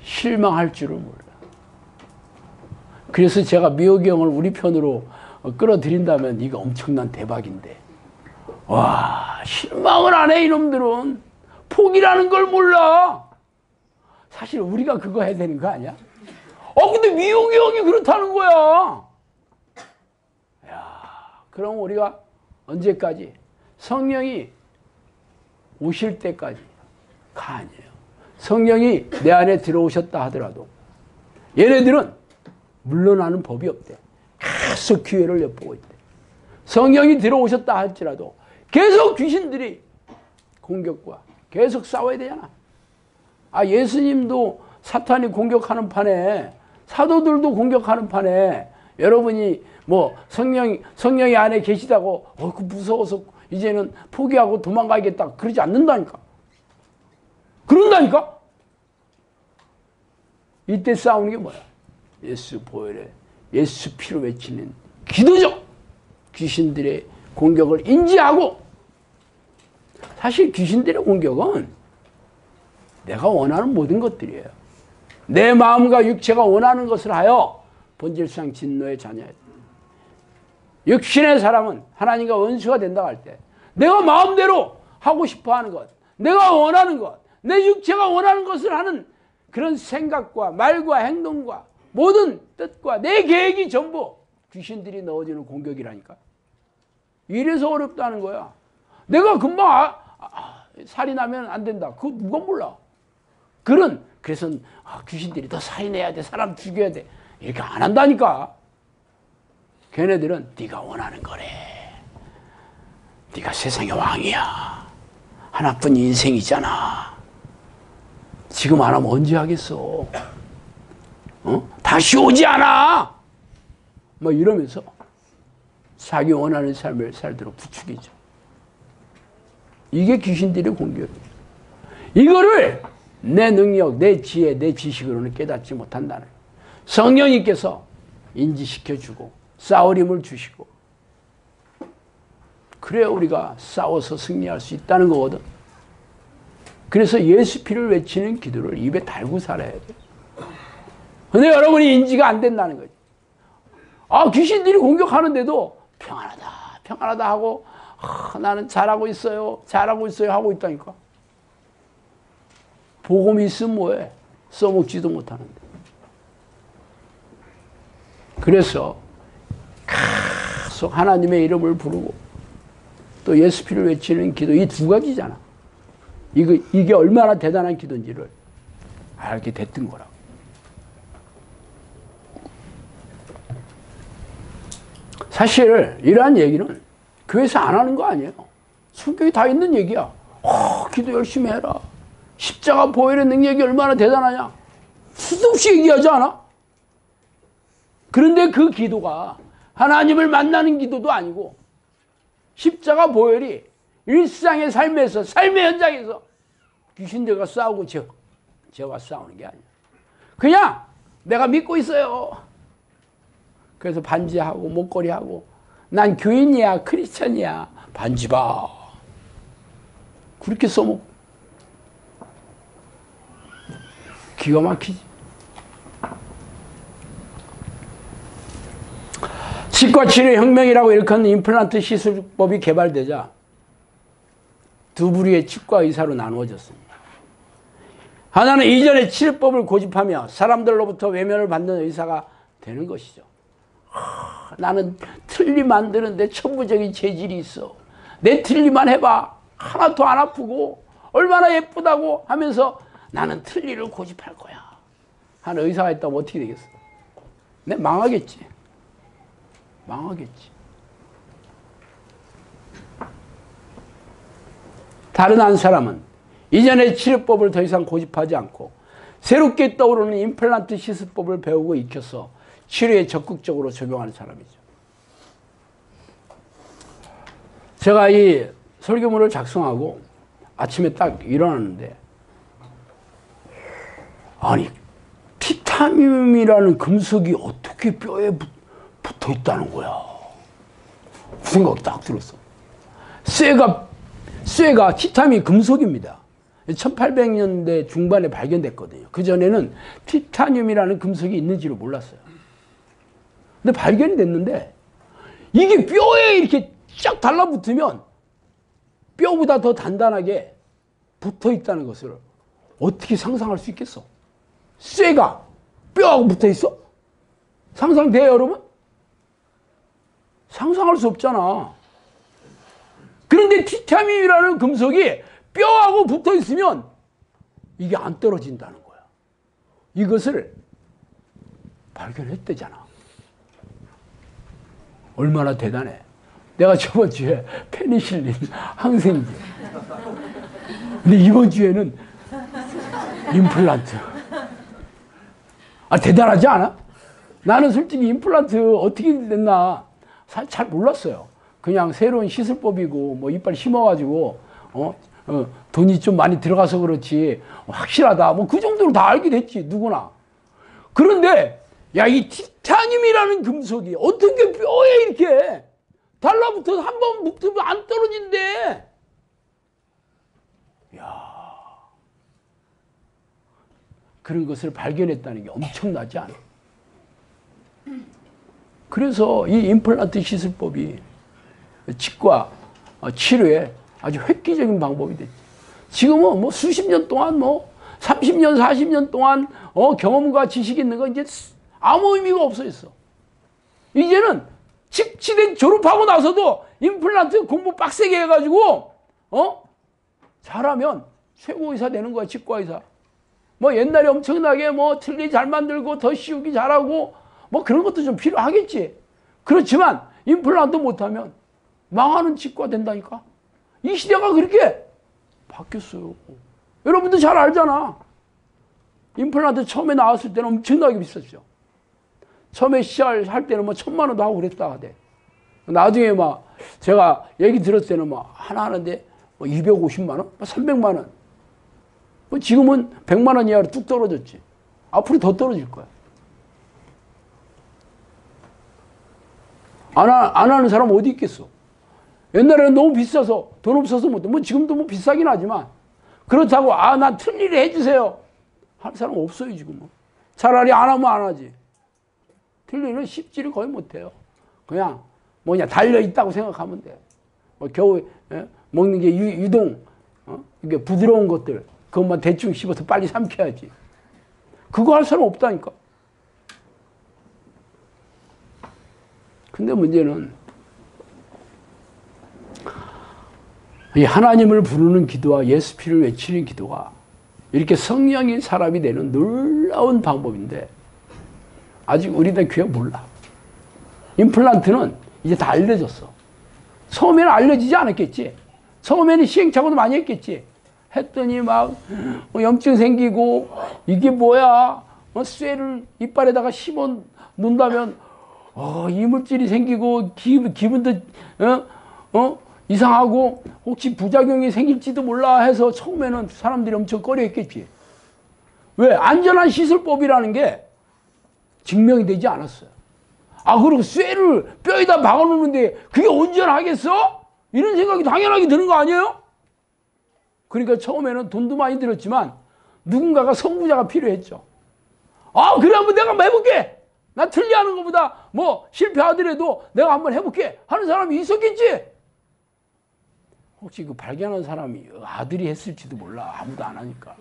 실망할 줄을 몰라. 그래서 제가 미호기 형을 우리 편으로 끌어들인다면 이거 엄청난 대박인데, 실망을 안 해. 이놈들은 포기라는 걸 몰라. 사실 우리가 그거 해야 되는 거 아니야? 근데 미호기 형이 그렇다는 거야. 그럼 우리가 언제까지? 성령이 오실 때까지가 아니에요. 성령이 내 안에 들어오셨다 하더라도 얘네들은 물러나는 법이 없대. 계속 기회를 엿보고 있대. 성령이 들어오셨다 할지라도 계속 귀신들이 공격과 계속 싸워야 되잖아. 예수님도 사탄이 공격하는 판에, 사도들도 공격하는 판에 여러분이 뭐 성령이 안에 계시다고 그 무서워서 이제는 포기하고 도망가야겠다 그러지 않는다니까. 그런다니까. 이때 싸우는 게 뭐야? 예수 보혈에 예수 피로 외치는 기도죠. 귀신들의 공격을 인지하고, 사실 귀신들의 공격은 내가 원하는 모든 것들이에요. 내 마음과 육체가 원하는 것을 하여 본질상 진노의 자녀예요. 육신의 사람은 하나님과 원수가 된다고 할 때 내가 마음대로 하고 싶어하는 것, 내가 원하는 것, 내 육체가 원하는 것을 하는 그런 생각과 말과 행동과 모든 뜻과 내 계획이 전부 귀신들이 넣어주는 공격이라니까. 이래서 어렵다는 거야. 내가 금방 살인하면 안 된다. 그거 누가 몰라. 그래서 귀신들이 더 살인해야 돼, 사람 죽여야 돼, 이렇게 안 한다니까. 걔네들은 네가 원하는 거래. 네가 세상의 왕이야. 하나뿐인 인생이잖아. 지금 안 하면 언제 하겠어? 다시 오지 않아. 뭐 이러면서 자기 원하는 삶을 살도록 부추기죠. 이게 귀신들의 공격이에요. 이거를 내 능력, 내 지혜, 내 지식으로는 깨닫지 못한다는 거예요. 성령님께서 인지시켜주고 싸울 힘을 주시고, 그래야 우리가 싸워서 승리할 수 있다는 거거든. 그래서 예수 피를 외치는 기도를 입에 달고 살아야 돼. 근데 여러분이 인지가 안 된다는 거지. 귀신들이 공격하는데도 평안하다 하고, 나는 잘하고 있어요 하고 있다니까. 복음이 있으면 뭐해? 써먹지도 못하는데. 그래서 계속 하나님의 이름을 부르고 또 예수 피를 외치는 기도, 이 두 가지잖아. 이게 얼마나 대단한 기도인지를 알게 됐던 거라고. 사실 이러한 얘기는 교회에서 안 하는 거 아니에요. 성경에 다 있는 얘기야. 기도 열심히 해라. 십자가 보혈의 능력이 얼마나 대단하냐. 수도 없이 얘기하지 않아? 그런데 그 기도가 하나님을 만나는 기도도 아니고, 십자가 보혈이 일상의 삶에서, 삶의 현장에서 귀신들과 싸우고 저와 싸우는 게 아니야. 그냥 내가 믿고 있어요. 그래서 반지하고 목걸이하고, 난 교인이야, 크리스천이야, 반지 봐. 그렇게 써먹고. 기가 막히지. 치과 치료 혁명이라고 일컫는 임플란트 시술법이 개발되자 두 부류의 치과 의사로 나누어졌습니다. 하나는 이전의 치료법을 고집하며 사람들로부터 외면을 받는 의사가 되는 것이죠. 나는 틀니 만드는데 천부적인 재질이 있어. 내 틀니만 해봐. 하나도 안 아프고 얼마나 예쁘다고 하면서 나는 틀니를 고집할 거야 하는 의사가 있다면 어떻게 되겠어? 네, 망하겠지. 다른 한 사람은 이전의 치료법을 더 이상 고집하지 않고 새롭게 떠오르는 임플란트 시술법을 배우고 익혀서 치료에 적극적으로 적용하는 사람이죠. 제가 이 설교문을 작성하고 아침에 딱 일어났는데, 아니, 티타늄이라는 금속이 어떻게 뼈에 붙어 있다는 거야. 그 생각 딱 들었어. 쇠가 티타늄이 금속입니다. 1800년대 중반에 발견됐거든요. 그전에는 티타늄이라는 금속이 있는지를 몰랐어요. 근데 발견이 됐는데, 이게 뼈에 이렇게 쫙 달라붙으면 뼈보다 더 단단하게 붙어 있다는 것을 어떻게 상상할 수 있겠어? 쇠가 뼈하고 붙어 있어? 상상돼요, 여러분? 상상할 수 없잖아. 그런데 티타늄이라는 금속이 뼈하고 붙어 있으면 이게 안 떨어진다는 거야. 이것을 발견했대잖아. 얼마나 대단해. 내가 저번 주에 페니실린, 항생제. 근데 이번 주에는 임플란트. 대단하지 않아? 나는 솔직히 임플란트 어떻게 됐나 사실 잘 몰랐어요. 그냥 새로운 시술법이고 뭐 이빨 심어가지고 돈이 좀 많이 들어가서 그렇지 확실하다 뭐 그 정도로 다 알게 됐지 누구나. 그런데 야, 이 티타늄이라는 금속이 어떻게 뼈에 이렇게 달라붙어서 한 번 묶으면 안 떨어진대. 야, 그런 것을 발견했다는 게 엄청나지 않아? 그래서 이 임플란트 시술법이 치과 치료에 아주 획기적인 방법이 됐지. 지금은 뭐 수십 년 동안 뭐 30년, 40년 동안 경험과 지식이 있는 거 이제 아무 의미가 없어졌어. 이제는 치대 졸업하고 나서도 임플란트 공부 빡세게 해가지고 잘하면 최고 의사 되는 거야. 치과 의사. 뭐 옛날에 엄청나게 뭐 틀니 잘 만들고 더 씌우기 잘하고 뭐 그런 것도 좀 필요하겠지. 그렇지만 임플란트 못하면 망하는 치과 된다니까. 이 시대가 그렇게 바뀌었어요. 여러분도 잘 알잖아. 임플란트 처음에 나왔을 때는 엄청나게 비쌌죠. 처음에 시작할 때는 뭐 1,000만 원도 하고 그랬다 하대. 나중에 막 제가 얘기 들었을 때는 막 하나 하는데 뭐 250만 원, 300만 원. 뭐 지금은 100만 원 이하로 뚝 떨어졌지. 앞으로 더 떨어질 거야. 안 하는 사람 어디 있겠어? 옛날에는 너무 비싸서 돈 없어서 못해. 뭐 지금도 뭐 비싸긴 하지만 그렇다고 난 틀니를 해주세요 할 사람 없어요 지금은. 차라리 안 하면 안 하지. 틀니는 씹지를 거의 못해요. 그냥 뭐냐 달려 있다고 생각하면 돼. 뭐 겨우 먹는 게 유동 이게 부드러운 것들 그것만 대충 씹어서 빨리 삼켜야지. 그거 할 사람 없다니까. 근데 문제는 이 하나님을 부르는 기도와 예수피를 외치는 기도가 이렇게 성령인 사람이 되는 놀라운 방법인데 아직 우리들 그게 몰라. 임플란트는 이제 다 알려졌어. 처음에는 알려지지 않았겠지. 처음에는 시행착오도 많이 했겠지. 했더니 막 염증 생기고 이게 뭐야? 쇠를 이빨에다가 심어 놓는다면 이물질이 생기고 기분도 이상하고 혹시 부작용이 생길지도 몰라 해서 처음에는 사람들이 엄청 꺼려했겠지. 왜? 안전한 시술법이라는 게 증명이 되지 않았어요. 그리고 쇠를 뼈에다 박아놓는데 그게 온전하겠어? 이런 생각이 당연하게 드는 거 아니에요? 그러니까 처음에는 돈도 많이 들었지만 누군가가 선구자가 필요했죠. 그래 한번 내가 한번 해볼게. 나 틀리하는 것보다 뭐 실패하더라도 내가 한번 해볼게 하는 사람이 있었겠지. 혹시 그 발견한 사람이 아들이 했을지도 몰라. 아무도 안 하니까.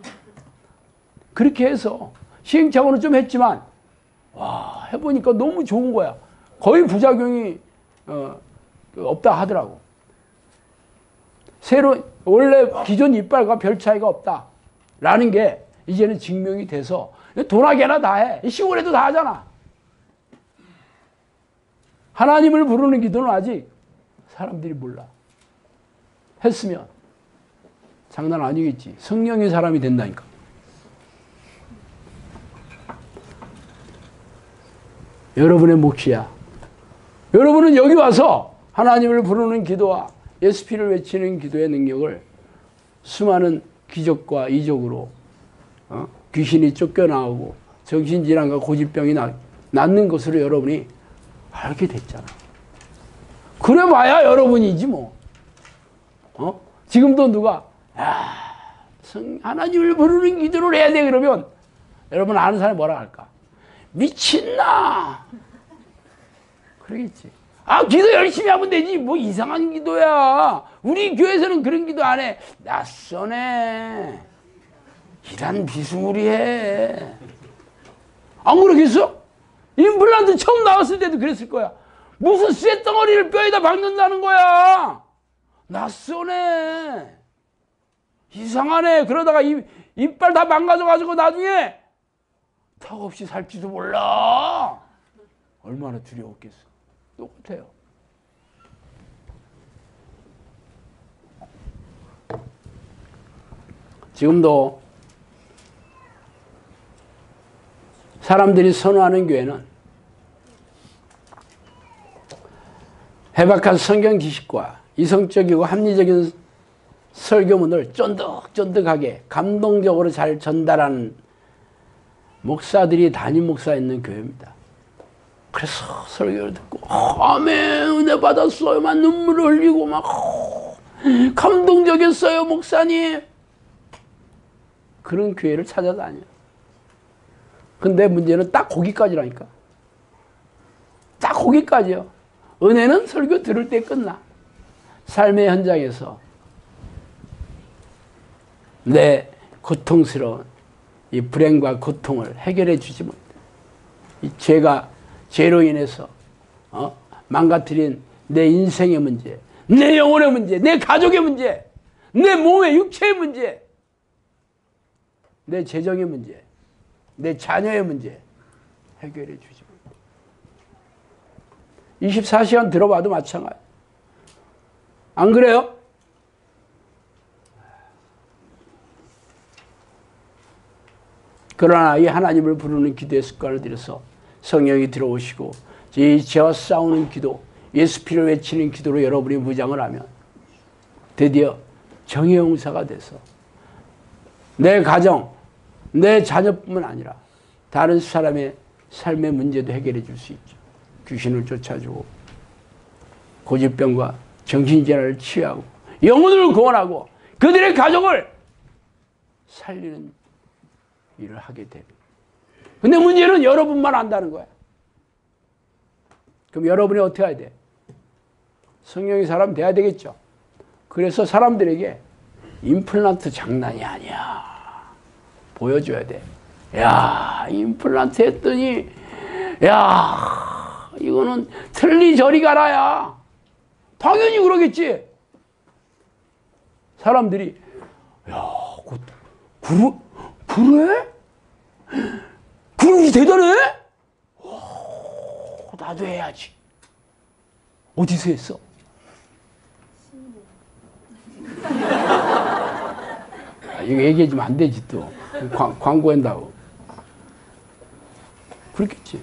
그렇게 해서 시행착오는 좀 했지만 해보니까 너무 좋은 거야. 거의 부작용이 없다 하더라고. 원래 기존 이빨과 별 차이가 없다라는 게 이제는 증명이 돼서 돈하게나 다 해. 시골에도 다 하잖아. 하나님을 부르는 기도는 아직 사람들이 몰라. 했으면 장난 아니겠지. 성령의 사람이 된다니까. 여러분의 몫이야. 여러분은 여기 와서 하나님을 부르는 기도와 예수피를 외치는 기도의 능력을 수많은 기적과 이적으로 귀신이 쫓겨나오고 정신질환과 고질병이 낫는 것으로 여러분이 알게 됐잖아. 그래봐야 여러분이지 뭐. 지금도 누가 하나님을 부르는 기도를 해야 돼 그러면 여러분 아는 사람이 뭐라 할까? 미친나. 그러겠지. 기도 열심히 하면 되지. 뭐 이상한 기도야. 우리 교회에서는 그런 기도 안 해. 낯서네. 이란 비스무리해. 안 그러겠어? 임플란트 처음 나왔을 때도 그랬을 거야. 무슨 쇳덩어리를 뼈에다 박는다는 거야. 낯서네. 이상하네. 그러다가 이빨 다 망가져가지고 나중에 턱 없이 살지도 몰라. 얼마나 두려웠겠어. 똑같아요. 지금도 사람들이 선호하는 교회는 해박한 성경 지식과 이성적이고 합리적인 설교문을 쫀득쫀득하게 감동적으로 잘 전달하는 목사들이 담임 목사 있는 교회입니다. 그래서 설교를 듣고 아멘 은혜 받았어요 막 눈물을 흘리고 막 감동적이었어요 목사님. 그런 교회를 찾아다녀. 근데 문제는 딱 거기까지라니까. 딱 거기까지요. 은혜는 설교 들을 때 끝나. 삶의 현장에서 내 고통스러운 이 불행과 고통을 해결해 주지 못해. 이 죄로 인해서 망가뜨린 내 인생의 문제, 내 영혼의 문제, 내 가족의 문제, 내 몸의 육체의 문제, 내 재정의 문제, 내 자녀의 문제 해결해 주지 못해. 24시간 들어봐도 마찬가지. 안 그래요? 그러나 이 하나님을 부르는 기도의 습관을 들여서 성령이 들어오시고 이 죄와 싸우는 기도, 예수 피를 외치는 기도로 여러분이 무장을 하면 드디어 정의 용사가 돼서 내 가정, 내 자녀뿐만 아니라 다른 사람의 삶의 문제도 해결해 줄 수 있죠. 귀신을 쫓아주고 고질병과 정신질환을 치유하고 영혼을 구원하고 그들의 가족을 살리는 일을 하게 됩니다. 근데 문제는 여러분만 안다는 거야. 그럼 여러분이 어떻게 해야 돼? 성령의 사람 돼야 되겠죠. 그래서 사람들에게 임플란트 장난이 아니야. 보여줘야 돼. 야, 임플란트 했더니 야, 이거는 틀리 저리 가라야. 당연히 그러겠지. 사람들이 야, 그래? 그럼 대단해? 나도 해야지. 어디서 했어? 이거 얘기해주면 안 되지 또. 광고한다고. 그렇겠지.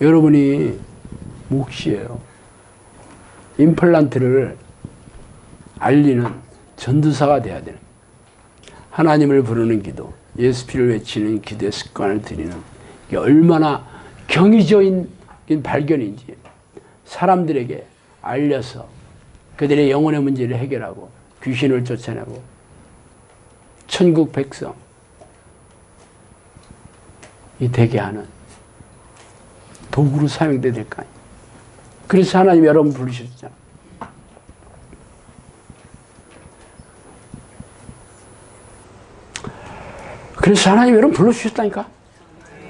여러분이 몫이에요. 임플란트를 알리는 전도사가 돼야 되는. 하나님을 부르는 기도, 예수 피를 외치는 기도의 습관을 들이는 게 얼마나 경이적인 발견인지 사람들에게 알려서 그들의 영혼의 문제를 해결하고 귀신을 쫓아내고 천국 백성 이 되게 하는 도구로 사용돼야 될 거 아니에요. 그래서 하나님 여러분 부르셨잖아요. 그래서 하나님 여러분 불러주셨다니까.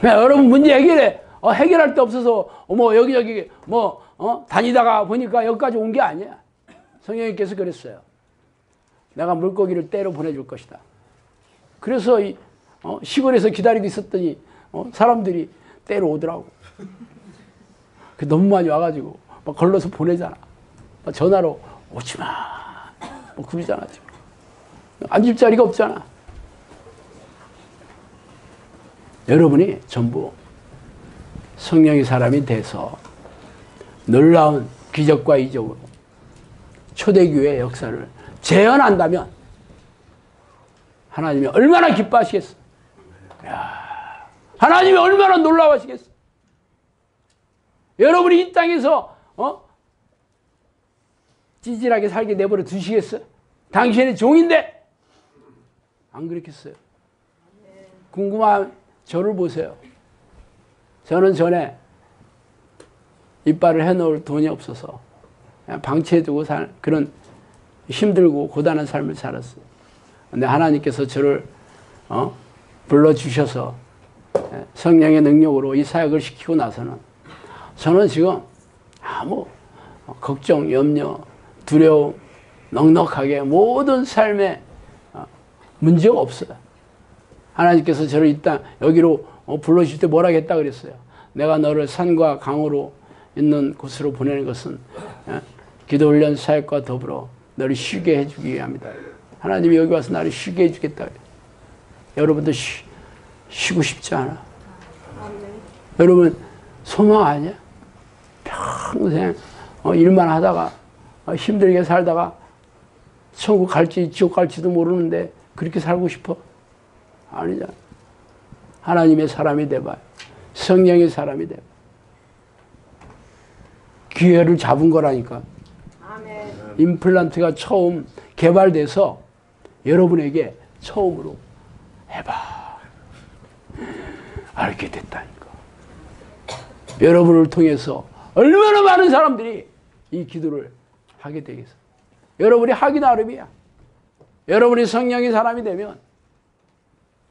여러분 문제 해결해. 해결할 데 없어서 뭐 여기저기 뭐 다니다가 보니까 여기까지 온 게 아니야. 성령님께서 그랬어요. 내가 물고기를 떼러 보내줄 것이다. 그래서 시골에서 기다리고 있었더니 사람들이 떼러 오더라고. 너무 많이 와가지고 막 걸러서 보내잖아. 전화로 오지마 뭐 그러잖아. 지금 앉을 자리가 없잖아. 여러분이 전부 성령의 사람이 돼서 놀라운 기적과 이적으로 초대교회의 역사를 재현한다면 하나님이 얼마나 기뻐하시겠어. 야, 하나님이 얼마나 놀라워하시겠어. 여러분이 이 땅에서 찌질하게 살게 내버려 두시겠어? 당신의 종인데 안 그렇겠어요? 궁금한 저를 보세요. 저는 전에 이빨을 해놓을 돈이 없어서 그냥 방치해두고 살 그런 힘들고 고단한 삶을 살았어요. 근데 하나님께서 저를 불러주셔서 성령의 능력으로 이 사역을 시키고 나서는 저는 지금 아무 걱정, 염려, 두려움, 넉넉하게 모든 삶에 문제가 없어요. 하나님께서 저를 이 땅 여기로 불러주실 때 뭐라 했다 그랬어요. 내가 너를 산과 강으로 있는 곳으로 보내는 것은 기도훈련 사역과 더불어 너를 쉬게 해주기 위함이다. 하나님이 여기 와서 나를 쉬게 해주겠다. 여러분도 쉬고 싶지 않아? 여러분 소망 아니야? 평생 일만 하다가 힘들게 살다가 천국 갈지 지옥 갈지도 모르는데 그렇게 살고 싶어? 아니잖아. 하나님의 사람이 돼봐요. 성령의 사람이 돼봐요. 기회를 잡은 거라니까. 아멘. 임플란트가 처음 개발돼서 여러분에게 처음으로 해봐. 알게 됐다니까. 여러분을 통해서 얼마나 많은 사람들이 이 기도를 하게 되겠어. 여러분이 하기 나름이야. 여러분이 성령의 사람이 되면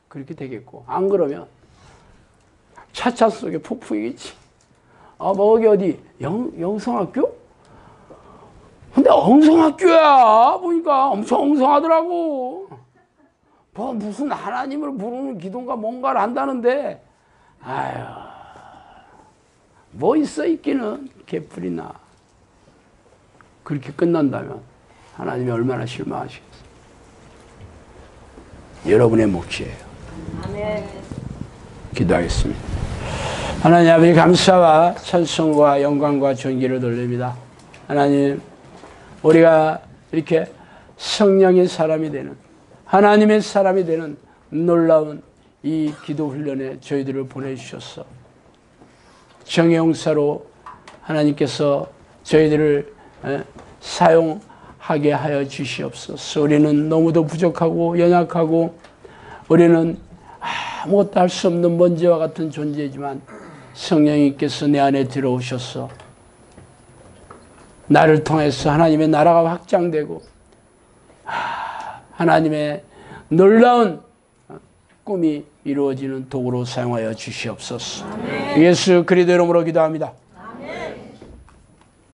그렇게 되겠고, 안 그러면 차차 속에 폭풍이겠지. 뭐 여기 어디 영성학교? 근데 엉성학교야. 보니까 엄청 엉성하더라고. 뭐 무슨 하나님을 부르는 기도인가 뭔가를 한다는데, 아유, 뭐 있어 있기는 개뿔이나. 그렇게 끝난다면 하나님이 얼마나 실망하시겠어요. 여러분의 몫이에요. 아멘. 기도하겠습니다. 하나님 아버지, 감사와 찬송과 영광과 존귀를 돌립니다. 하나님, 우리가 이렇게 성령의 사람이 되는, 하나님의 사람이 되는 놀라운 이 기도 훈련에 저희들을 보내주셨어. 정의용사로 하나님께서 저희들을 사용하게 하여 주시옵소서. 우리는 너무도 부족하고 연약하고, 우리는 아무것도 할 수 없는 먼지와 같은 존재이지만 성령님께서 내 안에 들어오셔서 나를 통해서 하나님의 나라가 확장되고 하나님의 놀라운 꿈이 이루어지는 도구로 사용하여 주시옵소서. 예수 그리스도 이름으로 기도합니다.